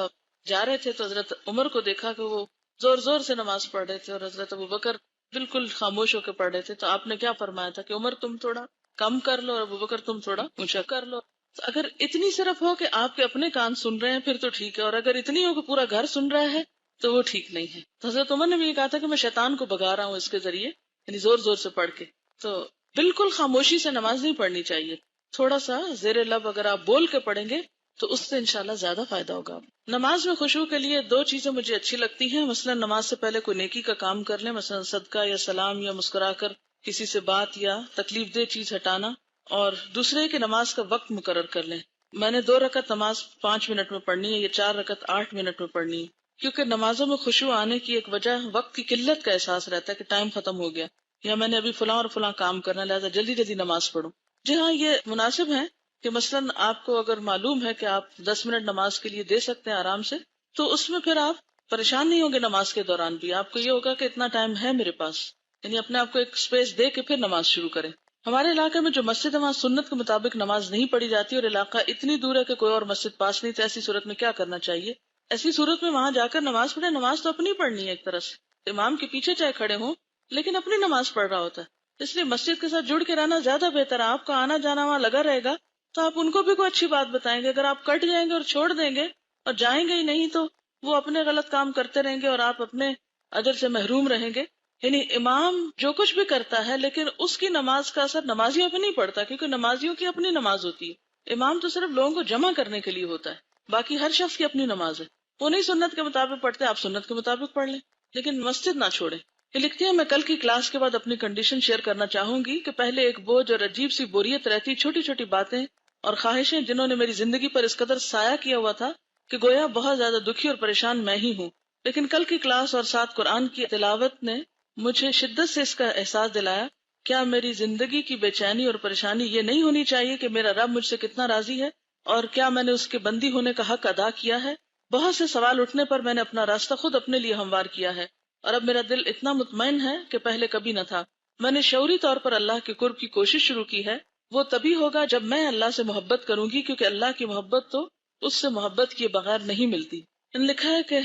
جا رہے تھے تو حضرت عمر کو دیکھا کہ وہ زور زور سے نماز پڑھ رہے تھے اور حضرت ابوبکر بالکل خاموش ہو کے پڑھ رہے تھے. تو آپ نے کیا فرمایا تھا کہ عمر تم تھوڑا کم کر لو اور ابوبکر تم تھوڑا اونچا کر لو. تو اگر اتنی صرف ہو کہ آپ کے اپنے کان سن رہے ہیں پھر تو ٹھیک ہے، اور اگر اتنی ہو کہ پورا گھر سن رہا ہے تو وہ ٹھیک نہیں ہے. تو حضرت عمر نے بھی یہ کہا تھا کہ میں شیطان کو بھگا رہا ہوں اس کے ذریعے، یعنی زور زور سے پڑھ کے. تو بالکل خاموشی سے نماز نہیں پڑھنی چاہیے. تھوڑا سا زیر لب اگر آپ بول کے پڑھیں گے تو اس سے انشاءاللہ زیادہ فائدہ ہوگا. نماز میں خشوع کے لیے 2 چیزیں مجھے اچھی لگتی ہیں. مثلا نماز سے پہلے کوئی نیکی کا کام کر لیں، مثلا صدقہ یا سلام یا مسکرا کر کسی سے بات یا تکلیف دہ چیز ہٹانا. اور دوسرے کہ نماز کا وقت مقرر کر لیں. میں نے 2 رکعت نماز 5 منٹ میں پڑھنی ہے یا 4 رکعت 8 منٹ میں پڑھنی ہے، کیونکہ نمازوں میں خشوع آنے کی ایک وجہ وقت کی قلت کا احساس رہتا ہے کہ ٹائم ختم ہو گیا یا میں نے ابھی فلاں اور فلاں کام کرنا، لہٰذا جلدی جلدی نماز پڑھوں. جی ہاں، یہ مناسب ہے کہ مثلا آپ کو اگر معلوم ہے کہ آپ 10 منٹ نماز کے لیے دے سکتے ہیں آرام سے، تو اس میں پھر آپ پریشان نہیں ہوں گے. نماز کے دوران بھی آپ کو یہ ہوگا کہ اتنا ٹائم ہے میرے پاس، یعنی اپنے آپ کو ایک سپیس دے کے پھر نماز شروع کریں. ہمارے علاقے میں جو مسجد ہے وہاں سنت کے مطابق نماز نہیں پڑھی جاتی اور علاقہ اتنی دور ہے کہ کوئی اور مسجد پاس نہیں. تو ایسی صورت میں کیا کرنا چاہیے؟ ایسی صورت میں وہاں جا کر نماز پڑھے. نماز تو اپنی پڑھنی ہے ایک طرح سے، امام کے پیچھے چاہے کھڑے ہوں لیکن اپنی نماز پڑھ رہا ہوتا ہے. اس لیے مسجد کے ساتھ جڑ کے رہنا زیادہ بہتر ہے. آپ کا آنا جانا وہاں لگا رہے گا تو آپ ان کو بھی کوئی اچھی بات بتائیں گے. اگر آپ کٹ جائیں گے اور چھوڑ دیں گے اور جائیں گے ہی نہیں تو وہ اپنے غلط کام کرتے رہیں گے اور آپ اپنے اجر سے محروم رہیں گے. یعنی امام جو کچھ بھی کرتا ہے لیکن اس کی نماز کا اثر نمازیوں پہ نہیں پڑتا، کیونکہ نمازیوں کی اپنی نماز ہوتی ہے. امام تو صرف لوگوں کو جمع کرنے کے لیے ہوتا ہے، باقی ہر شخص کی اپنی نماز ہے. وہ نہیں سنت کے مطابق پڑھتے، آپ سنت کے مطابق پڑھ لیں لیکن مسجد نہ چھوڑیں. یہ لکھتی ہے میں کل کی کلاس کے بعد اپنی کنڈیشن شیئر کرنا چاہوں گی کہ پہلے ایک بوجھ اور عجیب سی بوریت رہتی، چھوٹی چھوٹی باتیں اور خواہشیں جنہوں نے میری زندگی پر اس قدر سایہ کیا ہوا تھا کہ گویا بہت زیادہ دکھی اور پریشان میں ہی ہوں. لیکن کل کی کلاس اور ساتھ قرآن کی تلاوت نے مجھے شدت سے اس کا احساس دلایا. کیا میری زندگی کی بے چینی اور پریشانی یہ نہیں ہونی چاہیے کہ میرا رب مجھ سے کتنا راضی ہے اور کیا میں نے اس کے بندی ہونے کا حق ادا کیا ہے؟ بہت سے سوال اٹھنے پر میں نے اپنا راستہ خود اپنے لیے ہموار کیا ہے اور اب میرا دل اتنا مطمئن ہے کہ پہلے کبھی نہ تھا. میں نے شعوری طور پر اللہ کے قرب کی کوشش شروع کی ہے. وہ تبھی ہوگا جب میں اللہ سے محبت کروں گی، کیونکہ اللہ کی محبت تو اس سے محبت کیے بغیر نہیں ملتی. لکھا ہے کہ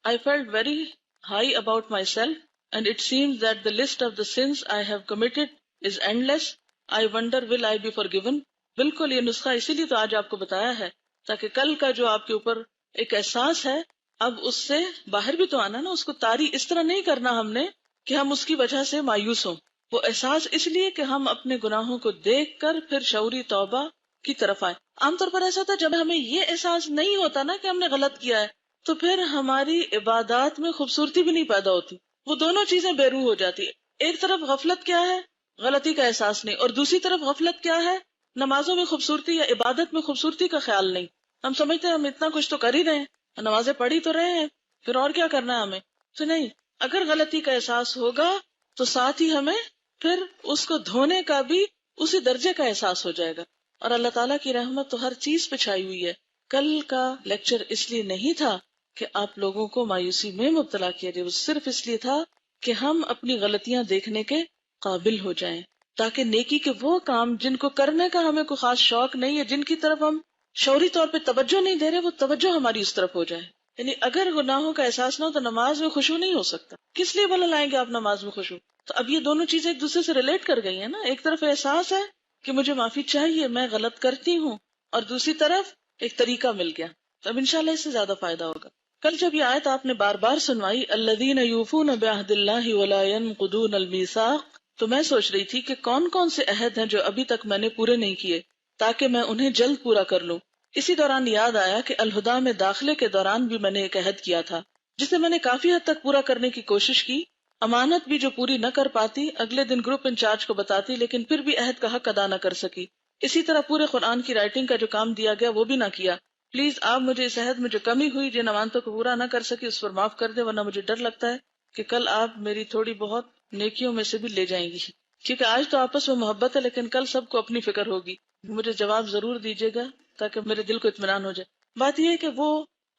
I felt very high about myself and it seems that the list of the sins I have committed is endless. I wonder will I be forgiven. بالکل یہ نسخہ اسی لیے تو آج آپ کو بتایا ہے تاکہ کل کا جو آپ کے اوپر ایک احساس ہے اب اس سے باہر بھی تو آنا نا. اس کو طاری اس طرح نہیں کرنا ہم نے کہ ہم اس کی وجہ سے مایوس ہوں. وہ احساس اس لیے کہ ہم اپنے گناہوں کو دیکھ کر پھر شعوری توبہ کی طرف آئیں. عام طور پر ایسا ہوتا ہے جب ہمیں یہ احساس نہیں ہوتا نا کہ ہم نے غلط کیا ہے تو پھر ہماری عبادات میں خوبصورتی بھی نہیں پیدا ہوتی. وہ دونوں چیزیں بے روح ہو جاتی ہے. ایک طرف غفلت کیا ہے؟ غلطی کا احساس نہیں. اور دوسری طرف غفلت کیا ہے؟ نمازوں میں خوبصورتی یا عبادت میں خوبصورتی کا خیال نہیں. ہم سمجھتے ہیں ہم اتنا کچھ تو کر ہی رہے ہیں، نمازیں پڑھ ہی تو رہے ہیں، پھر اور کیا کرنا ہے ہمیں. تو نہیں، اگر غلطی کا احساس ہوگا تو ساتھ ہی ہمیں پھر اس کو دھونے کا بھی اسی درجے کا احساس ہو جائے گا. اور اللہ تعالیٰ کی رحمت تو ہر چیز پہ چھائی ہوئی ہے. کل کا لیکچر اس لیے نہیں تھا کہ آپ لوگوں کو مایوسی میں مبتلا کیا جائے، وہ صرف اس لیے تھا کہ ہم اپنی غلطیاں دیکھنے کے قابل ہو جائیں، تاکہ نیکی کے وہ کام جن کو کرنے کا ہمیں کوئی خاص شوق نہیں ہے، جن کی طرف ہم شعوری طور پہ توجہ نہیں دے رہے، وہ توجہ ہماری اس طرف ہو جائے. یعنی اگر گناہوں کا احساس نہ ہو تو نماز میں خشوع نہیں ہو سکتا. کس لیے بولا لائیں گے آپ نماز میں خشوع؟ تو اب یہ دونوں چیزیں ایک دوسرے سے ریلیٹ کر گئی ہیں نا. ایک طرف احساس ہے کہ مجھے معافی چاہیے، میں غلط کرتی ہوں، اور دوسری طرف ایک طریقہ مل گیا. تو اب انشاءاللہ اس سے زیادہ فائدہ ہوگا. کل جب یہ آیت آپ نے بار بار سنوائی، الذین یوفون بعہد اللہ ولا ینقضون المیثاق، تو میں سوچ رہی تھی کہ کون کون سے عہد ہیں جو ابھی تک میں نے پورے نہیں کیے تاکہ میں انہیں جلد پورا کر لوں. اسی دوران یاد آیا کہ الہدا میں داخلے کے دوران بھی میں نے ایک عہد کیا تھا جسے میں نے کافی حد تک پورا کرنے کی کوشش کی. امانت بھی جو پوری نہ کر پاتی، اگلے دن گروپ انچارج کو بتاتی، لیکن پھر بھی عہد کا حق ادا نہ کر سکی. اسی طرح پورے قرآن کی رائٹنگ کا جو کام دیا گیا وہ بھی نہ کیا. پلیز آپ مجھے اس عہد میں جو کمی ہوئی، جن امانتوں کو پورا نہ کر سکی، اس پر معاف کر دیں، ورنہ مجھے ڈر لگتا ہے کہ کل آپ میری تھوڑی بہت نیکیوں میں سے بھی لے جائیں گی. کیونکہ آج تو آپس میں محبت ہے، لیکن کل سب کو اپنی فکر ہوگی. مجھے جواب ضرور دیجیے گا تاکہ میرے دل کو اطمینان ہو جائے. بات یہ ہے کہ وہ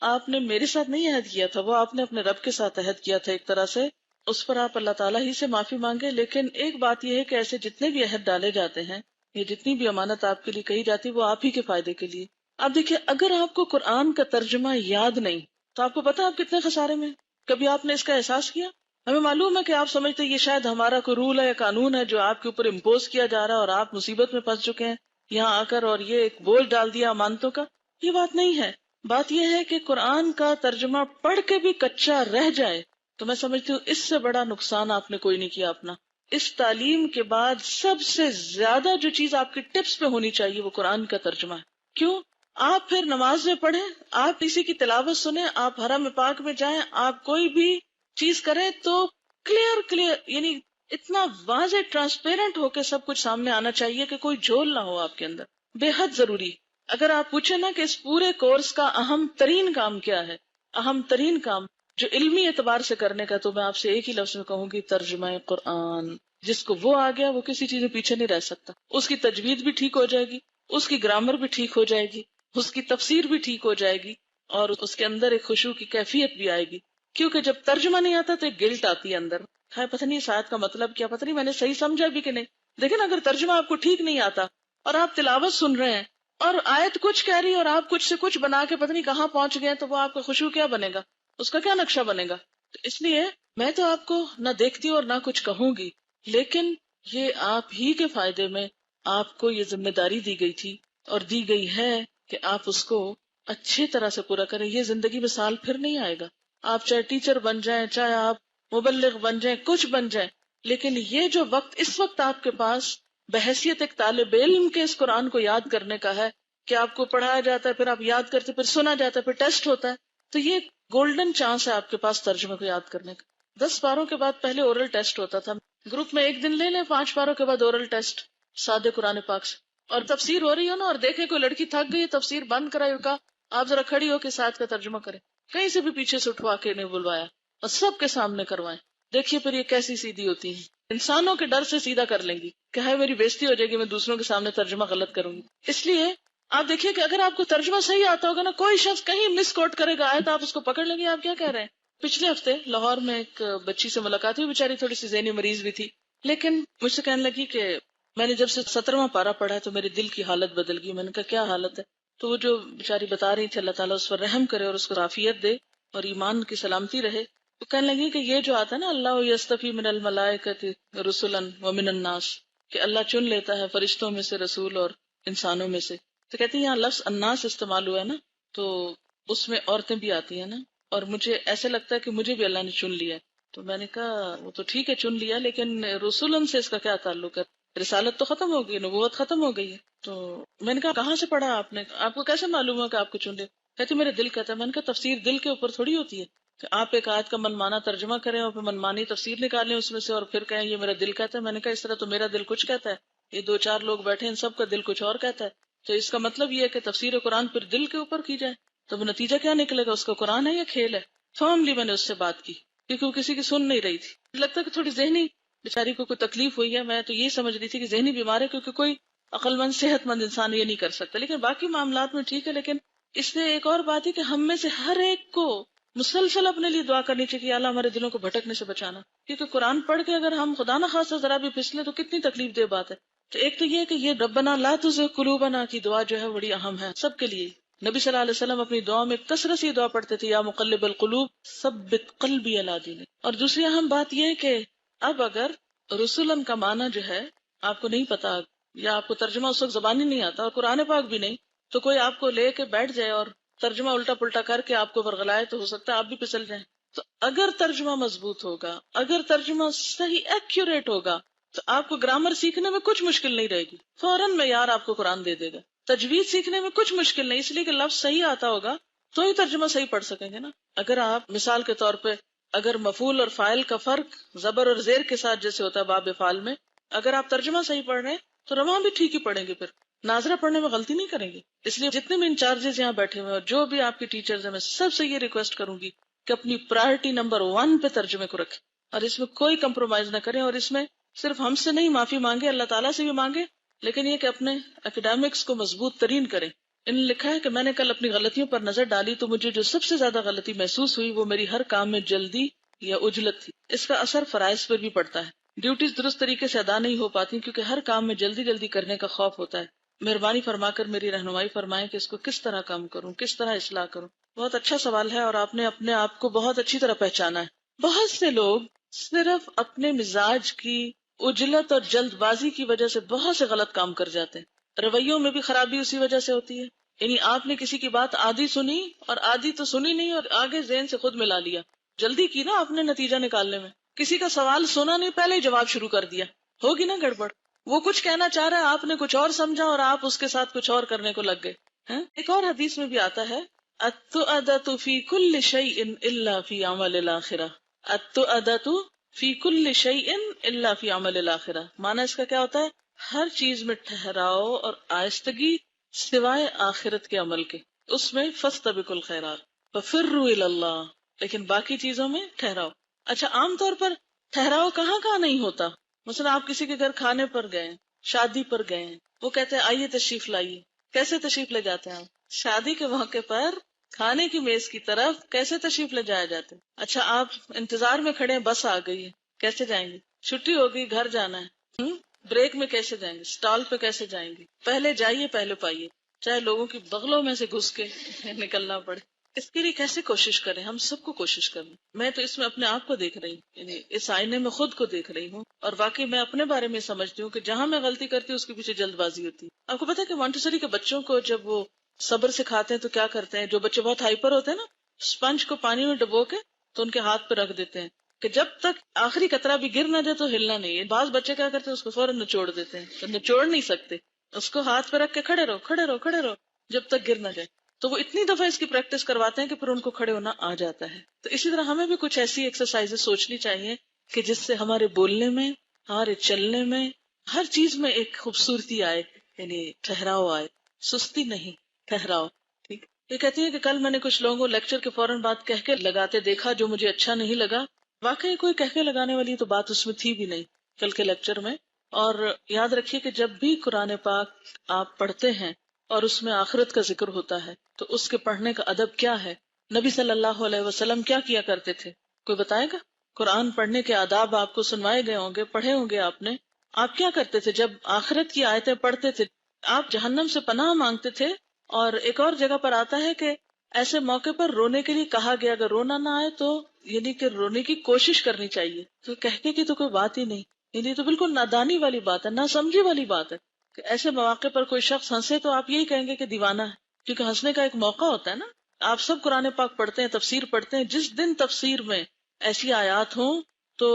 آپ نے میرے ساتھ نہیں عہد کیا تھا، وہ آپ نے اپنے رب کے ساتھ عہد کیا تھا. ایک طرح سے اس پر آپ اللہ تعالیٰ ہی سے معافی مانگے. لیکن ایک بات یہ ہے کہ ایسے جتنے بھی عہد ڈالے جاتے ہیں، یہ جتنی بھی امانت آپ کے لیے کہی جاتی ہے، وہ آپ ہی کے فائدے کے لیے. آپ دیکھیے، اگر آپ کو قرآن کا ترجمہ یاد نہیں تو آپ کو پتا آپ کتنے خسارے میں. کبھی آپ نے اس کا احساس کیا؟ ہمیں معلوم ہے کہ آپ سمجھتے یہ شاید ہمارا کوئی رول ہے یا قانون ہے جو آپ کے اوپر امپوز کیا جا رہا ہے اور آپ مصیبت میں پھنس چکے ہیں یہاں آ کر، اور یہ ایک بوجھ ڈال دیا امانتوں کا. یہ بات نہیں ہے. بات یہ ہے کہ قرآن کا ترجمہ پڑھ کے بھی کچا رہ جائے تو میں سمجھتی ہوں اس سے بڑا نقصان آپ نے کوئی نہیں کیا اپنا. اس تعلیم کے بعد سب سے زیادہ جو چیز آپ کی ٹپس پہ ہونی چاہیے وہ قرآن کا ترجمہ ہے. کیوں؟ آپ پھر نماز میں پڑھیں، آپ کسی کی تلاوت سنیں، آپ حرم پاک میں جائیں، آپ کوئی بھی چیز کریں تو کلیئر یعنی اتنا واضح ٹرانسپیرنٹ ہو کے سب کچھ سامنے آنا چاہیے کہ کوئی جھول نہ ہو آپ کے اندر. بے حد ضروری. اگر آپ پوچھیں نا کہ اس پورے کورس کا اہم ترین کام کیا ہے، اہم ترین کام جو علمی اعتبار سے کرنے کا، تو میں آپ سے ایک ہی لفظ میں کہوں گی، ترجمہ قرآن. جس کو وہ آ گیا وہ کسی چیز میں پیچھے نہیں رہ سکتا. اس کی تجوید بھی ٹھیک ہو جائے گی، اس کی گرامر بھی ٹھیک ہو جائے گی، اس کی تفسیر بھی ٹھیک ہو جائے گی، اور اس کے اندر ایک خشوع کی کیفیت بھی آئے گی. کیونکہ جب ترجمہ نہیں آتا تو ایک گلٹ آتی ہے اندر، ہے پتہ نہیں اس آیت کا مطلب کیا، پتہ نہیں میں نے صحیح سمجھا بھی کہ نہیں. لیکن اگر ترجمہ آپ کو ٹھیک نہیں آتا اور آپ تلاوت سن رہے ہیں اور آیت کچھ کہہ رہی ہے اور آپ کچھ سے کچھ بنا کے پتہ نہیں کہاں پہنچ گئے، تو وہ آپ کا خشوع کیا بنے گا، اس کا کیا نقشہ بنے گا. تو اس لیے میں تو آپ کو نہ دیکھتی ہوں اور نہ کچھ کہوں گی، لیکن یہ آپ ہی کے فائدے میں آپ کو یہ ذمہ داری دی گئی تھی اور دی گئی ہے کہ آپ اس کو اچھی طرح سے پورا کریں. یہ زندگی میں سال پھر نہیں آئے گا. آپ چاہے ٹیچر بن جائیں، چاہے آپ مبلغ بن جائیں، کچھ بن جائیں، لیکن یہ جو وقت اس وقت آپ کے پاس بحیثیت ایک طالب علم کے اس قرآن کو یاد کرنے کا ہے کہ آپ کو پڑھایا جاتا ہے، پھر آپ یاد کرتے، پھر سنا جاتا ہے، پھر ٹیسٹ ہوتا ہے، تو یہ گولڈن چانس ہے آپ کے پاس ترجمے کو یاد کرنے کا. 10 پاروں کے بعد پہلے اورل ٹیسٹ ہوتا تھا. گروپ میں ایک دن لے لیں، 5 پاروں کے بعد اورل ٹیسٹ سادے قرآن پاک سے. اور تفسیر ہو رہی ہو نا اور دیکھیں کوئی لڑکی تھک گئی، تفسیر بند کرائی اور کہا آپ ذرا کھڑی ہو کے ساتھ کا ترجمہ کریں. کہیں سے بھی پیچھے سے اٹھوا کے نہیں بلوایا اور سب کے سامنے کروائیں. دیکھیے پھر یہ کیسی سیدھی ہوتی ہے. انسانوں کے ڈر سے سیدھا کر لیں گی کہ ہے میری بےزتی ہو جائے گی، میں دوسروں کے سامنے ترجمہ غلط کروں گی. اس لیے آپ دیکھیے کہ اگر آپ کو ترجمہ صحیح آتا ہوگا نا، کوئی شخص کہیں مس کوٹ کرے گا آیت، آپ اس کو پکڑ لیں گے آپ کیا کہہ رہے ہیں. پچھلے ہفتے لاہور میں ایک بچی سے ملاقات ہوئی، بیچاری تھوڑی سی ذہنی مریض بھی تھی، لیکن مجھ سے کہنے لگی کہ میں نے جب سے 17واں پارہ پڑھا ہے تو میرے دل کی حالت بدل گئی. میں نے کہا کیا حالت ہے؟ تو وہ جو بیچاری بتا رہی تھی، اللہ تعالیٰ اس پر رحم کرے اور اس کو عافیت دے اور ایمان کی سلامتی رہے. تو کہنے لگی کہ یہ جو آتا ہے نا، اللہ یستفی من الملائکۃ رسلا ومن الناس، کہ اللہ چن لیتا ہے فرشتوں میں سے رسول اور انسانوں میں سے. تو کہتی ہیں یہاں لفظ الناس استعمال ہوا ہے نا، تو اس میں عورتیں بھی آتی ہیں نا، اور مجھے ایسے لگتا ہے کہ مجھے بھی اللہ نے چن لیا ہے. تو میں نے کہا وہ تو ٹھیک ہے چن لیا، لیکن رسولن سے اس کا کیا تعلق ہے؟ رسالت تو ختم ہو گئی، نبوت ختم ہو گئی ہے. تو میں نے کہا کہاں سے پڑھا آپ نے، آپ کو کیسے معلوم ہوا کہ آپ کو چن لے؟ کہتی میرے دل کہتا ہے۔ میں نے کہا تفسیر دل کے اوپر تھوڑی ہوتی ہے کہ آپ ایک آیت کا منمانا ترجمہ کریں اور پھر منمانی تفسیر نکالیں اس میں سے اور پھر کہیں یہ میرا دل کہتا ہے۔ میں نے کہا اس طرح تو میرا دل کچھ کہتا ہے، یہ دو چار لوگ بیٹھے ان سب کا دل کچھ اور کہتا ہے، تو اس کا مطلب یہ ہے کہ تفسیر قرآن پھر دل کے اوپر کی جائے تو وہ نتیجہ کیا نکلے گا، اس کا قرآن ہے یا کھیل ہے؟ فارملی میں نے اس سے بات کی کیونکہ وہ کسی کی سن نہیں رہی تھی، لگتا کہ تھوڑی ذہنی بیچاری کو کوئی تکلیف ہوئی ہے۔ میں تو یہ سمجھ رہی تھی کہ ذہنی بیمار ہے کیونکہ کوئی عقل مند صحت مند انسان یہ نہیں کر سکتا، لیکن باقی معاملات میں ٹھیک ہے۔ لیکن اس میں ایک اور بات ہے کہ ہم میں سے ہر ایک کو مسلسل اپنے لیے دعا کرنی چاہیے کہ اللہ ہمارے دلوں کو بھٹکنے سے بچانا، کیونکہ قرآن پڑھ کے اگر ہم خدا نہ خاصا ذرا بھی پھسلے تو کتنی تکلیف دہ بات ہے۔ تو ایک تو یہ کہ یہ ربنا لا تزغ قلوبنا کی دعا جو ہے بڑی اہم ہے سب کے لیے۔ نبی صلی اللہ علیہ وسلم اپنی دعا میں کثرت سے یہ دعا پڑھتے تھے، یا مقلب القلوب ثبت قلبی علی دینک۔ اور دوسری اہم بات یہ ہے کہ اب اگر رسولن کا معنی جو ہے آپ کو نہیں پتا یا آپ کو ترجمہ اس وقت زبانی نہیں آتا اور قرآن پاک بھی نہیں، تو کوئی آپ کو لے کے بیٹھ جائے اور ترجمہ الٹا پلٹا کر کے آپ کو ورغلائے تو ہو سکتا ہے آپ بھی پھسل جائیں۔ تو اگر ترجمہ مضبوط ہوگا، اگر ترجمہ صحیح ایکیوریٹ ہوگا تو آپ کو گرامر سیکھنے میں کچھ مشکل نہیں رہے گی، فوراً معیار آپ کو قرآن دے دے گا۔ تجوید سیکھنے میں کچھ مشکل نہیں، اس لیے کہ لفظ صحیح آتا ہوگا تو ہی ترجمہ صحیح پڑھ سکیں گے نا۔ اگر آپ مثال کے طور پہ اگر مفعول اور فاعل کا فرق زبر اور زیر کے ساتھ جیسے ہوتا ہے باب فعال میں، اگر آپ ترجمہ صحیح پڑھ رہے ہیں تو رواں بھی ٹھیک ہی پڑھیں گے، پھر ناظرہ پڑھنے میں غلطی نہیں کریں گے۔ اس لیے جتنے بھی انچارجز یہاں بیٹھے ہوئے اور جو بھی آپ کی ٹیچرز ہیں، میں سب سے یہ ریکویسٹ کروں گی کہ اپنی پرائرٹی نمبر 1 پہ ترجمے کو رکھیں اور اس میں کوئی کمپرومائز نہ کریں، اور اس میں صرف ہم سے نہیں معافی مانگے، اللہ تعالیٰ سے بھی مانگے، لیکن یہ کہ اپنے اکیڈیمکس کو مضبوط ترین کریں۔ انہوں نے لکھا ہے کہ میں نے کل اپنی غلطیوں پر نظر ڈالی تو مجھے جو سب سے زیادہ غلطی محسوس ہوئی وہ میری ہر کام میں جلدی یا عجلت تھی۔ اس کا اثر فرائض پر بھی پڑتا ہے، ڈیوٹیز درست طریقے سے ادا نہیں ہو پاتی کیونکہ ہر کام میں جلدی جلدی کرنے کا خوف ہوتا ہے۔ مہربانی فرما کر میری رہنمائی فرمائیں کہ اس کو کس طرح کم کروں، کس طرح اصلاح کروں۔ بہت اچھا سوال ہے اور آپ نے اپنے آپ کو بہت اچھی طرح پہچانا ہے۔ بہت سے لوگ صرف اپنے مزاج کی عجلت اور جلد بازی کی وجہ سے بہت سے غلط کام کر جاتے ہیں۔ رویوں میں بھی خرابی اسی وجہ سے ہوتی ہے، یعنی آپ نے کسی کی بات آدھی سنی اور آدھی تو سنی نہیں اور آگے ذہن سے خود ملا لیا، جلدی کی نا آپ نے نتیجہ نکالنے میں، کسی کا سوال سنا نہیں پہلے ہی جواب شروع کر دیا، ہوگی نا گڑبڑ۔ وہ کچھ کہنا چاہ رہا ہے، آپ نے کچھ اور سمجھا اور آپ اس کے ساتھ کچھ اور کرنے کو لگ گئے ہیں۔ ایک اور حدیث میں بھی آتا ہے التؤدة فی کل شیء الا فی عمل الآخرہ، التؤدة فی کل شیء الا فی عمل الآخرہ، معنی اس کا کیا ہوتا ہے؟ ہر چیز میں ٹھہراؤ اور آہستگی سوائے آخرت کے عمل کے، اس میں فاستبقوا الخیرات وفروا الی اللہ، لیکن باقی چیزوں میں ٹھہراؤ۔ اچھا عام طور پر ٹھہراؤ کہاں کہاں نہیں ہوتا؟ مثلا آپ کسی کے گھر کھانے پر گئے، شادی پر گئے، وہ کہتے ہیں آئیے تشریف لائیے، کیسے تشریف لے جاتے ہیں آپ؟ شادی کے موقع پر کھانے کی میز کی طرف کیسے تشریف لے جایا جاتے ہیں؟ اچھا آپ انتظار میں کھڑے ہیں، بس آ گئی ہے، کیسے جائیں گے؟ چھٹی ہو گئی، گھر جانا ہے، بریک میں کیسے جائیں گے؟ اسٹال پہ کیسے جائیں گے؟ پہلے جائیے پہلے پائیے، چاہے لوگوں کی بغلوں میں سے گھس کے نکلنا پڑے۔ اس کے لیے کیسے کوشش کریں؟ ہم سب کو کوشش کریں۔ میں تو اس میں اپنے آپ کو دیکھ رہی ہوں، یعنی اس آئینے میں خود کو دیکھ رہی ہوں، اور واقعی میں اپنے بارے میں سمجھتی ہوں کہ جہاں میں غلطی کرتی ہوں اس کے پیچھے جلد بازی ہوتی ہے۔ آپ کو پتا ہے کہ مونٹیسری کے بچوں کو جب وہ صبر سکھاتے ہیں تو کیا کرتے ہیں؟ جو بچے بہت ہائپر ہوتے ہیں نا، اسپنج کو پانی میں ڈبو کے تو ان کے ہاتھ پہ رکھ دیتے ہیں کہ جب تک آخری قطرہ بھی گر نہ جائے تو ہلنا نہیں ہے۔ بعض بچے کیا کرتے ہیں؟ اس کو فوراً نچوڑ دیتے ہیں، تو نچوڑ نہیں سکتے، اس کو ہاتھ پہ رکھ کے کھڑے رہو کھڑے رہو کھڑے رہو جب تک گر نہ جائے۔ تو وہ اتنی دفعہ اس کی پریکٹس کرواتے ہیں کہ پھر ان کو کھڑے ہونا آ جاتا ہے۔ تو اسی طرح ہمیں بھی کچھ ایسی ایکسرسائز سوچنی چاہیے کہ جس سے ہمارے بولنے میں، ہمارے چلنے میں، ہر چیز میں ایک خوبصورتی آئے، یعنی ٹھہراؤ آئے، سستی نہیں، ٹھہراؤ۔ ٹھیک، یہ کہتی ہے کہ کل میں نے کچھ لوگوں کو لیکچر کے فوراً بعد کہہ کے لگاتے دیکھا جو مجھے اچھا نہیں لگا۔ واقعی کوئی کہہ کے لگانے والی تو بات اس میں تھی بھی نہیں کل کے لیکچر میں۔ اور یاد رکھیے کہ جب بھی قرآن پاک آپ پڑھتے ہیں اور اس میں آخرت کا ذکر ہوتا ہے تو اس کے پڑھنے کا ادب کیا ہے؟ نبی صلی اللہ علیہ وسلم کیا کیا کرتے تھے؟ کوئی بتائے گا؟ قرآن پڑھنے کے آداب آپ کو سنوائے گئے ہوں گے، پڑھے ہوں گے آپ نے۔ آپ کیا کرتے تھے جب آخرت کی آیتیں پڑھتے تھے؟ آپ جہنم سے پناہ مانگتے تھے، اور ایک اور جگہ پر آتا ہے کہ ایسے موقع پر رونے کے لیے کہا گیا، اگر رونا نہ آئے تو یعنی کہ رونے کی کوشش کرنی چاہیے۔ تو کہنے کی تو کوئی بات ہی نہیں، یعنی تو بالکل نادانی والی بات ہے، نہ سمجھی والی بات ہے کہ ایسے مواقع پر کوئی شخص ہنسے تو آپ یہی کہیں گے کہ دیوانہ ہے، کیونکہ ہنسنے کا ایک موقع ہوتا ہے نا۔ آپ سب قرآن پاک پڑھتے ہیں، تفسیر پڑھتے ہیں، جس دن تفسیر میں ایسی آیات ہوں تو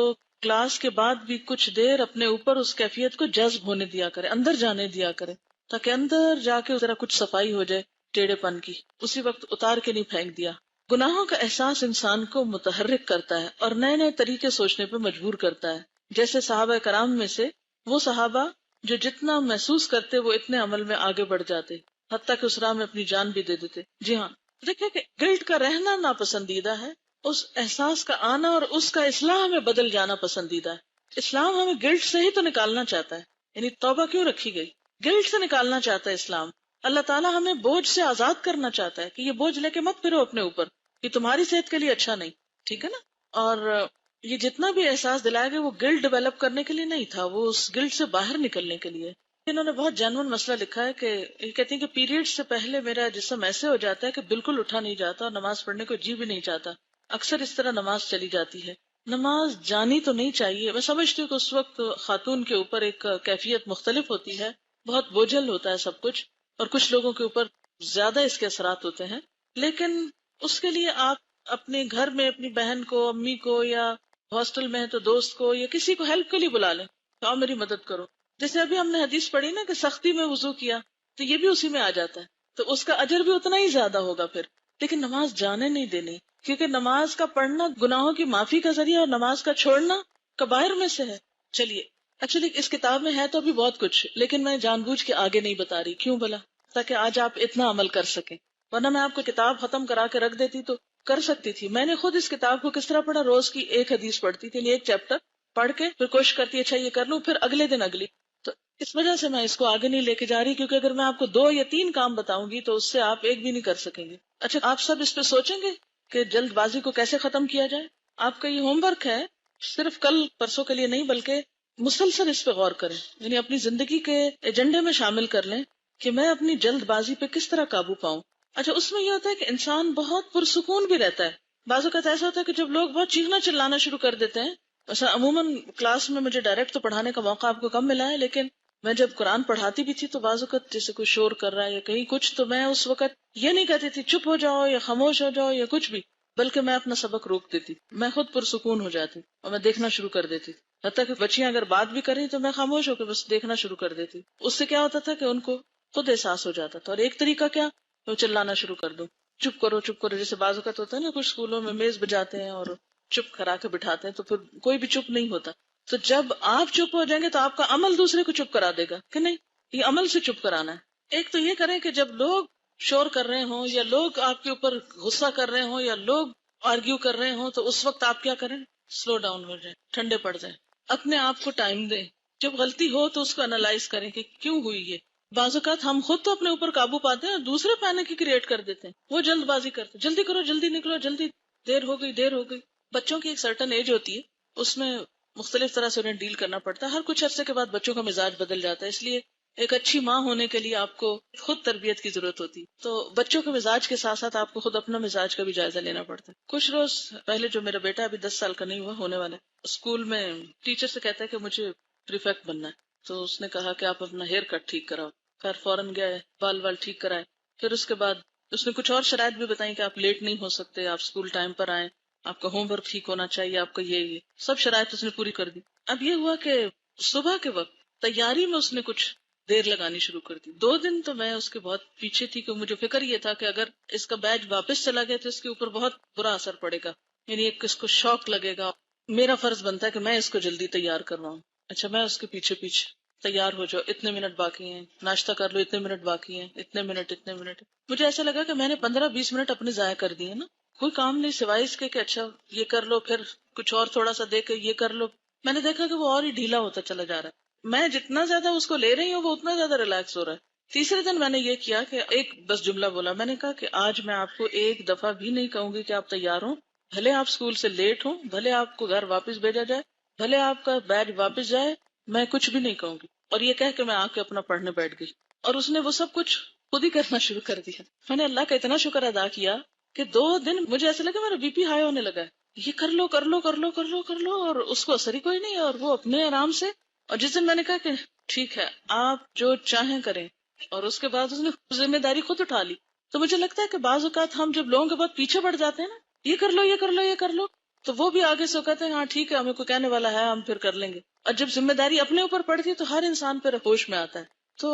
کلاس کے بعد بھی کچھ دیر اپنے اوپر اس کیفیت کو جذب ہونے دیا کرے، اندر جانے دیا کرے۔ تاکہ اندر جا کے ذرا کچھ صفائی ہو جائے ٹیڑھے پن کی، اسی وقت اتار کے نہیں پھینک دیا۔ گناہوں کا احساس انسان کو متحرک کرتا ہے اور نئے نئے طریقے سوچنے پہ مجبور کرتا ہے، جیسے صحابہ کرام میں سے وہ صحابہ جو جتنا محسوس کرتے وہ اتنے عمل میں آگے بڑھ جاتے، حتیٰ کہ اس راہ میں اپنی جان بھی دے دیتے۔ جی ہاں، دیکھیں کہ گلٹ کا رہنا ناپسندیدہ ہے، اس احساس کا آنا اور اس کا اصلاح میں بدل جانا پسندیدہ ہے۔ اسلام ہمیں گلٹ سے ہی تو نکالنا چاہتا ہے، یعنی توبہ کیوں رکھی گئی؟ گلٹ سے نکالنا چاہتا ہے اسلام۔ اللہ تعالیٰ ہمیں بوجھ سے آزاد کرنا چاہتا ہے کہ یہ بوجھ لے کے مت پھرو اپنے اوپر، یہ تمہاری صحت کے لیے اچھا نہیں، ٹھیک ہے نا؟ اور یہ جتنا بھی احساس دلایا گیا وہ گلٹ ڈیولپ کرنے کے لیے نہیں تھا، وہ اس گلٹ سے باہر نکلنے کے لیے۔ انہوں نے بہت جینوئن مسئلہ لکھا ہے کہ یہ کہتی ہیں کہ پیریڈ سے پہلے میرا جسم ایسے ہو جاتا ہے کہ بالکل اٹھا نہیں جاتا اور نماز پڑھنے کو جی بھی نہیں چاہتا، اکثر اس طرح نماز چلی جاتی ہے۔ نماز جانی تو نہیں چاہیے، میں سمجھتی ہوں کہ اس وقت خاتون کے اوپر ایک کیفیت مختلف ہوتی ہے، بہت بوجھل ہوتا ہے سب کچھ، اور کچھ لوگوں کے اوپر زیادہ اس کے اثرات ہوتے ہیں، لیکن اس کے لیے آپ اپنے گھر میں اپنی بہن کو، امی کو، یا ہاسٹل میں ہے تو دوست کو یا کسی کو ہیلپ کے لیے بلا لیں کہ آؤ میری مدد کرو۔ جیسے ابھی ہم نے حدیث پڑھی نا کہ سختی میں وضو کیا، تو یہ بھی اسی میں آ جاتا ہے، تو اس کا اجر بھی اتنا ہی زیادہ ہوگا پھر۔ لیکن نماز جانے نہیں دینی، کیونکہ نماز کا پڑھنا گناہوں کی معافی کا ذریعہ اور نماز کا چھوڑنا کبائر میں سے ہے۔ چلیے، ایکچولی اس کتاب میں ہے تو ابھی بہت کچھ، لیکن میں جان بوجھ کے آگے نہیں بتا رہی، کیوں بلا؟ تاکہ آج آپ اتنا عمل کر سکیں، ورنہ میں آپ کو کتاب ختم کرا کے رکھ دیتی تو کر سکتی تھی۔ میں نے خود اس کتاب کو کس طرح پڑھا، روز کی ایک حدیث پڑھتی تھی، یعنی ایک چیپٹر پڑھ کے پھر کوشش کرتی اچھا یہ کر لوں، پھر اگلے دن اگلی۔ تو اس وجہ سے میں اس کو آگے نہیں لے کے جا رہی، کیونکہ اگر میں آپ کو 2 یا 3 کام بتاؤں گی تو اس سے آپ ایک بھی نہیں کر سکیں گے۔ اچھا، آپ سب اس پہ سوچیں گے کہ جلد بازی کو کیسے ختم کیا جائے؟ آپ کا یہ ہوم ورک ہے، صرف کل پرسوں کے لیے نہیں بلکہ مسلسل اس پہ غور کریں، یعنی اپنی زندگی کے ایجنڈے میں شامل کر لیں کہ میں اپنی جلد بازی پہ کس طرح قابو پاؤں۔ اچھا، اس میں یہ ہوتا ہے کہ انسان بہت پرسکون بھی رہتا ہے۔ بعض اوقات ایسا ہوتا ہے کہ جب لوگ بہت چیخنا چلانا شروع کر دیتے ہیں، ایسا عموماً کلاس میں مجھے ڈائریکٹ تو پڑھانے کا موقع آپ کو کم ملا ہے، لیکن میں جب قرآن پڑھاتی بھی تھی تو بعض اوقات جیسے کوئی شور کر رہا ہے یا کہیں کچھ، تو میں اس وقت یہ نہیں کہتی تھی چپ ہو جاؤ یا خاموش ہو جاؤ یا کچھ بھی، بلکہ میں اپنا سبق روک دیتی، میں خود پرسکون ہو جاتی اور میں دیکھنا شروع کر دیتی، حتیٰ کہ بچیاں اگر بات بھی کر رہی تو میں خاموش ہو کے بس دیکھنا شروع کر دیتی۔ اس سے کیا ہوتا تھا کہ ان کو خود احساس ہو جاتا تھا۔ اور ایک طریقہ کیا، وہ چلانا شروع کر دوں، چپ کرو چپ کرو، جیسے بعض اوقات ہوتا ہے نا کچھ اسکولوں میں میز بجاتے ہیں اور چپ کرا کے بٹھاتے ہیں تو پھر کوئی بھی چپ نہیں ہوتا۔ تو جب آپ چپ ہو جائیں گے تو آپ کا عمل دوسرے کو چپ کرا دے گا کہ نہیں، یہ عمل سے چپ کرانا ہے۔ ایک تو یہ کریں کہ جب لوگ شور کر رہے ہوں یا لوگ آپ کے اوپر غصہ کر رہے ہوں یا لوگ آرگیو کر رہے ہوں تو اس وقت آپ کیا کریں، سلو ڈاؤن ہو جائیں، ٹھنڈے پڑ جائیں، اپنے آپ کو ٹائم دیں، جب غلطی ہو تو اس کو انالائز کریں کہ کیوں ہوئی یہ۔ بعض اوقات ہم خود تو اپنے اوپر قابو پاتے ہیں اور دوسرے پینک کی کریٹ کر دیتے ہیں، وہ جلد بازی کرتے ہیں، جلدی کرو جلدی نکلو جلدی، دیر ہو گئی دیر ہو گئی۔ بچوں کی ایک سرٹن ایج ہوتی ہے، اس میں مختلف طرح سے انہیں ڈیل کرنا پڑتا ہے، ہر کچھ عرصے کے بعد بچوں کا مزاج بدل جاتا ہے، اس لیے ایک اچھی ماں ہونے کے لیے آپ کو خود تربیت کی ضرورت ہوتی ہے۔ تو بچوں کے مزاج کے ساتھ ساتھ آپ کو خود اپنا مزاج کا بھی جائزہ لینا پڑتا ہے۔ کچھ روز پہلے جو میرا بیٹا ابھی 10 سال کا نہیں ہوا، ہونے والا ہے، اسکول میں ٹیچر سے کہتا ہے کہ مجھے پریفیکٹ بننا ہے، تو اس نے کہا کہ آپ اپنا ہیئر کٹ ٹھیک کراؤ، خیر فوراً گئے، بال ٹھیک کرائے، پھر اس کے بعد اس نے کچھ اور شرائط بھی بتائیں کہ آپ لیٹ نہیں ہو سکتے، آپ اسکول ٹائم پر آئیں، آپ کا ہوم ورک ٹھیک ہونا چاہیے، آپ کا یہ سب شرائط اس نے پوری کر دی۔ اب یہ ہوا کہ صبح کے وقت تیاری میں اس نے کچھ دیر لگانی شروع کر دی۔ 2 دن تو میں اس کے بہت پیچھے تھی، کہ مجھے فکر یہ تھا کہ اگر اس کا بیج واپس چلا گیا تو اس کے اوپر بہت برا اثر پڑے گا، یعنی ایک اس کو شوق لگے گا۔ میرا فرض بنتا ہے کہ میں اس کو جلدی تیار کرواؤں۔ اچھا، میں اس کے پیچھے پیچھے تیار ہو جاؤ، اتنے منٹ باقی ہیں، ناشتہ کر لو، اتنے منٹ باقی ہیں، اتنے منٹ۔ مجھے ایسا لگا کہ میں نے 15-20 منٹ اپنے ضائع کر دیے نا، کوئی کام نہیں سوائے اس کے کہ اچھا یہ کر لو، پھر کچھ اور تھوڑا سا دے کے یہ کر لو۔ میں نے دیکھا کہ وہ اور ہی ڈھیلا ہوتا چلا جا رہا ہے، میں جتنا زیادہ اس کو لے رہی ہوں وہ اتنا زیادہ ریلیکس ہو رہا ہے۔ تیسرے دن میں نے یہ کیا کہ ایک بس جملہ بولا، میں نے کہا کہ آج میں آپ کو ایک دفعہ بھی نہیں کہوں گی کہ آپ تیار ہوں، بھلے آپ اسکول سے لیٹ ہوں، بھلے آپ کو گھر واپس بھیجا جائے، بھلے آپ کا بیگ واپس جائے، میں کچھ بھی نہیں کہوں گی۔ اور یہ کہہ کے میں آ کے اپنا پڑھنے بیٹھ گئی، اور اس نے وہ سب کچھ خود ہی کرنا شروع کر دیا۔ میں نے اللہ کا اتنا شکر ادا کیا کہ 2 دن مجھے ایسا لگا میرا بی پی ہائی ہونے لگا ہے، یہ کر لو کر لو کر لو کر لو کر لو، اور اس کو اثر ہی کوئی نہیں، اور وہ اپنے آرام سے۔ اور جس دن میں نے کہا کہ ٹھیک ہے آپ جو چاہیں کریں، اور اس کے بعد اس نے ذمہ داری خود اٹھا لی۔ تو مجھے لگتا ہے کہ بعض اوقات ہم جب لوگوں کے بعد پیچھے پڑ جاتے ہیں نا، یہ کر لو یہ کر لو یہ کر لو، تو وہ بھی آگے سے کہتے ہیں ہاں ٹھیک ہے ہمیں کوئی کہنے والا ہے ہم پھر کر لیں گے۔ اور جب ذمہ داری اپنے اوپر پڑتی ہے تو ہر انسان پہ ہوش میں آتا ہے۔ تو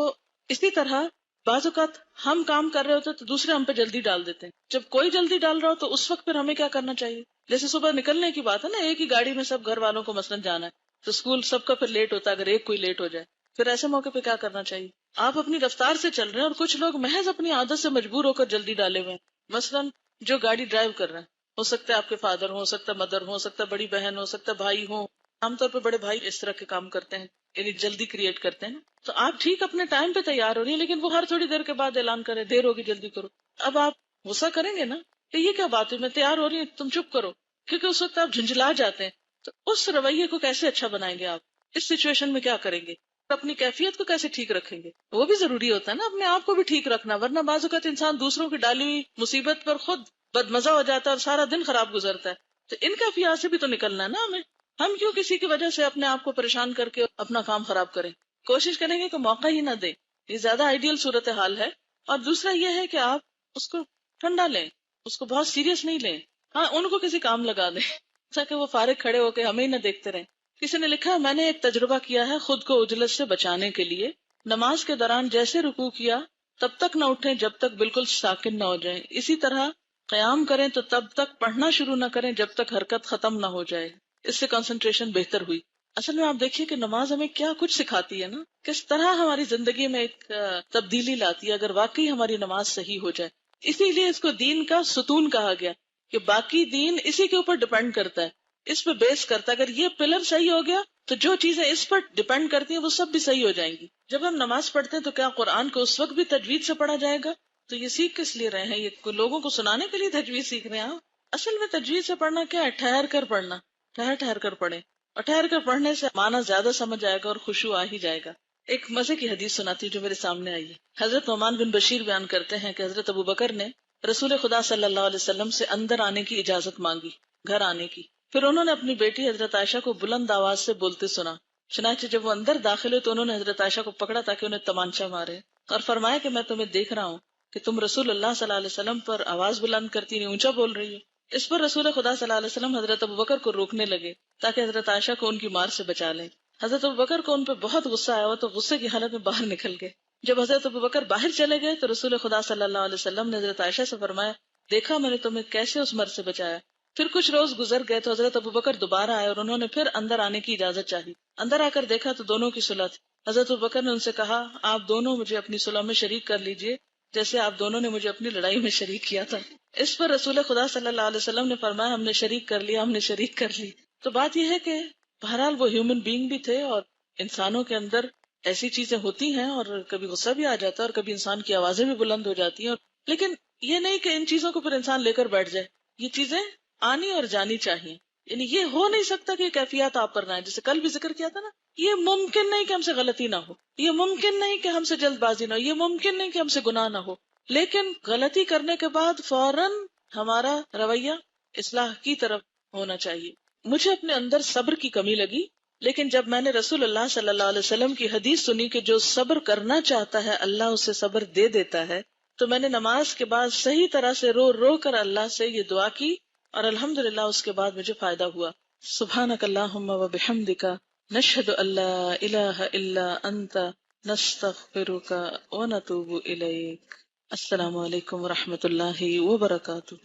اسی طرح بعض اوقات ہم کام کر رہے ہوتے تو دوسرے ہم پہ جلدی ڈال دیتے ہیں. جب کوئی جلدی ڈال رہا ہو تو اس وقت پھر ہمیں کیا کرنا چاہیے؟ جیسے صبح نکلنے کی بات ہے نا، ایک ہی گاڑی میں سب گھر والوں کو مثلاً جانا ہے تو اسکول سب کا پھر لیٹ ہوتا ہے. اگر ایک کوئی لیٹ ہو جائے پھر ایسے موقع پہ کیا کرنا چاہیے؟ آپ اپنی رفتار سے چل رہے ہیں اور کچھ لوگ محض اپنی عادت سے مجبور ہو کر جلدی ڈالے ہوئے ہیں. مثلاً جو گاڑی ڈرائیو کر رہے ہیں، ہو سکتا ہے آپ کے فادر ہو سکتا ہے مدر ہو سکتا ہے بڑی بہن ہو سکتا ہے بھائی ہو. عام طور پہ بڑے بھائی اس طرح کے کام کرتے ہیں، یعنی جلدی کریٹ کرتے ہیں نا. تو آپ ٹھیک اپنے ٹائم پہ تیار ہو رہی ہیں لیکن وہ ہر تھوڑی دیر کے بعد اعلان کرے دیر ہوگی جلدی کرو. اب آپ غصہ کریں گے نا کہ یہ کیا بات ہے، میں تیار ہو رہی ہوں تم چپ کرو، کیونکہ اس وقت آپ جھنجھلا جاتے ہیں. تو اس رویے کو کیسے اچھا بنائیں گے آپ؟ اس سچویشن میں کیا کریں گے؟ اپنی کیفیت کو کیسے ٹھیک رکھیں گے؟ وہ بھی ضروری ہوتا ہے نا اپنے آپ کو بھی ٹھیک رکھنا، ورنہ بعض اوقات انسان دوسروں کی ڈالی ہوئی مصیبت پر خود بدمزہ ہو جاتا ہے اور سارا دن خراب گزرتا ہے. تو ان کیفیات سے بھی تو نکلنا ہے نا ہمیں. ہم کیوں کسی کی وجہ سے اپنے آپ کو پریشان کر کے اپنا کام خراب کریں؟ کوشش کریں گے کہ موقع ہی نہ دیں. یہ زیادہ آئیڈیل صورتحال ہے. اور دوسرا یہ ہے کہ آپ اس کو ٹھنڈا لیں، اس کو بہت سیریس نہیں لیں. ہاں ان کو کسی کام لگا دیں تاکہ وہ فارغ کھڑے ہو کے ہمیں ہی نہ دیکھتے رہیں. کسی نے لکھا، میں نے ایک تجربہ کیا ہے خود کو عجلت سے بچانے کے لیے. نماز کے دوران جیسے رکوع کیا تب تک نہ اٹھیں جب تک بالکل ساکن نہ ہو جائیں. اسی طرح قیام کریں تو تب تک پڑھنا شروع نہ کریں جب تک حرکت ختم نہ ہو جائے. اس سے کنسنٹریشن بہتر ہوئی. اصل میں آپ دیکھیے کہ نماز ہمیں کیا کچھ سکھاتی ہے نا، کس طرح ہماری زندگی میں ایک تبدیلی لاتی ہے اگر واقعی ہماری نماز صحیح ہو جائے. اسی لیے اس کو دین کا ستون کہا گیا کہ باقی دین اسی کے اوپر ڈپینڈ کرتا ہے، اس پہ بیس کرتا ہے. اگر یہ پلر صحیح ہو گیا تو جو چیزیں اس پر ڈپینڈ کرتی ہیں وہ سب بھی صحیح ہو جائیں گی. جب ہم نماز پڑھتے ہیں تو کیا قرآن کو اس وقت بھی تجوید سے پڑھا جائے گا؟ تو یہ سیکھ کس لیے رہے ہیں؟ یہ لوگوں کو سنانے کے لیے تجوید سیکھ رہے ہیں؟ اصل میں تجوید سے پڑھنا کیا ہے؟ ٹھہر کر پڑھنا، ٹھہر ٹھہر کر پڑھیں، اور ٹھہر کر پڑھنے سے معنی زیادہ سمجھ آئے گا اور خشوع آ ہی جائے گا. ایک مزے کی حدیث سناتی ہوں جو میرے سامنے آئی ہے. حضرت نعمان بن بشیر بیان کرتے ہیں کہ حضرت ابو بکر نے رسول خدا صلی اللہ علیہ وسلم سے اندر آنے کی اجازت مانگی، گھر آنے کی. پھر انہوں نے اپنی بیٹی حضرت عائشہ کو بلند آواز سے بولتے سنا. چنانچہ جب وہ اندر داخل ہوئے تو انہوں نے حضرت عائشہ کو پکڑا تاکہ انہیں تمانچہ مارے، اور فرمایا کہ میں تمہیں دیکھ رہا ہوں کہ تم رسول اللہ صلی اللہ علیہ وسلم پر آواز بلند کرتی نہیں، اونچا بول رہی ہو. اس پر رسول خدا صلی اللہ علیہ وسلم حضرت ابوبکر کو روکنے لگے تاکہ حضرت عائشہ کو ان کی مار سے بچا لیں. حضرت ابوبکر کو ان پہ بہت غصہ آیا ہوا تو غصے کی حالت میں باہر نکل گئے. جب حضرت ابوبکر باہر چلے گئے تو رسول خدا صلی اللہ علیہ وسلم نے حضرت عائشہ سے فرمایا، دیکھا میں نے تمہیں کیسے اس مر سے بچایا. پھر کچھ روز گزر گئے تو حضرت ابوبکر دوبارہ آئے اور انہوں نے پھر اندر آنے کی اجازت چاہی. اندر آ کر دیکھا تو دونوں کی صلح تھی. حضرت ابوبکر نے ان سے کہا، آپ دونوں مجھے اپنی صلح میں شریک کر لیجئے جیسے آپ دونوں نے مجھے اپنی لڑائی میں شریک کیا تھا. اس پر رسول خدا صلی اللہ علیہ وسلم نے فرمایا، ہم نے شریک کر لیا، ہم نے شریک کر لی. تو بات یہ ہے کہ بہرحال وہ ہیومن بینگ بھی تھے اور انسانوں کے اندر ایسی چیزیں ہوتی ہیں اور کبھی غصہ بھی آ جاتا ہے اور کبھی انسان کی آوازیں بھی بلند ہو جاتی ہیں. لیکن یہ نہیں کہ ان چیزوں کو پھر انسان لے کر بیٹھ جائے. یہ چیزیں آنی اور جانی چاہیے. یعنی یہ ہو نہیں سکتا کہ کیفیات آپ پر نہ آئے. جیسے کل بھی ذکر کیا تھا نا، یہ ممکن نہیں کہ ہم سے غلطی نہ ہو، یہ ممکن نہیں کہ ہم سے جلد بازی نہ ہو، یہ ممکن نہیں کہ ہم سے گناہ نہ ہو. لیکن غلطی کرنے کے بعد فوراً ہمارا رویہ اصلاح کی طرف ہونا چاہیے. مجھے اپنے اندر صبر کی کمی لگی، لیکن جب میں نے رسول اللہ صلی اللہ علیہ وسلم کی حدیث سنی کہ جو صبر کرنا چاہتا ہے اللہ اسے صبر دے دیتا ہے، تو میں نے نماز کے بعد صحیح طرح سے رو رو کر اللہ سے یہ دعا کی اور الحمدللہ اس کے بعد مجھے فائدہ ہوا. سبحانک اللہم و بحمدک نشہد ان لا الہ الا انت نستغفرک و نتوب الیک. السلام علیکم ورحمۃ اللہ وبرکاتہ.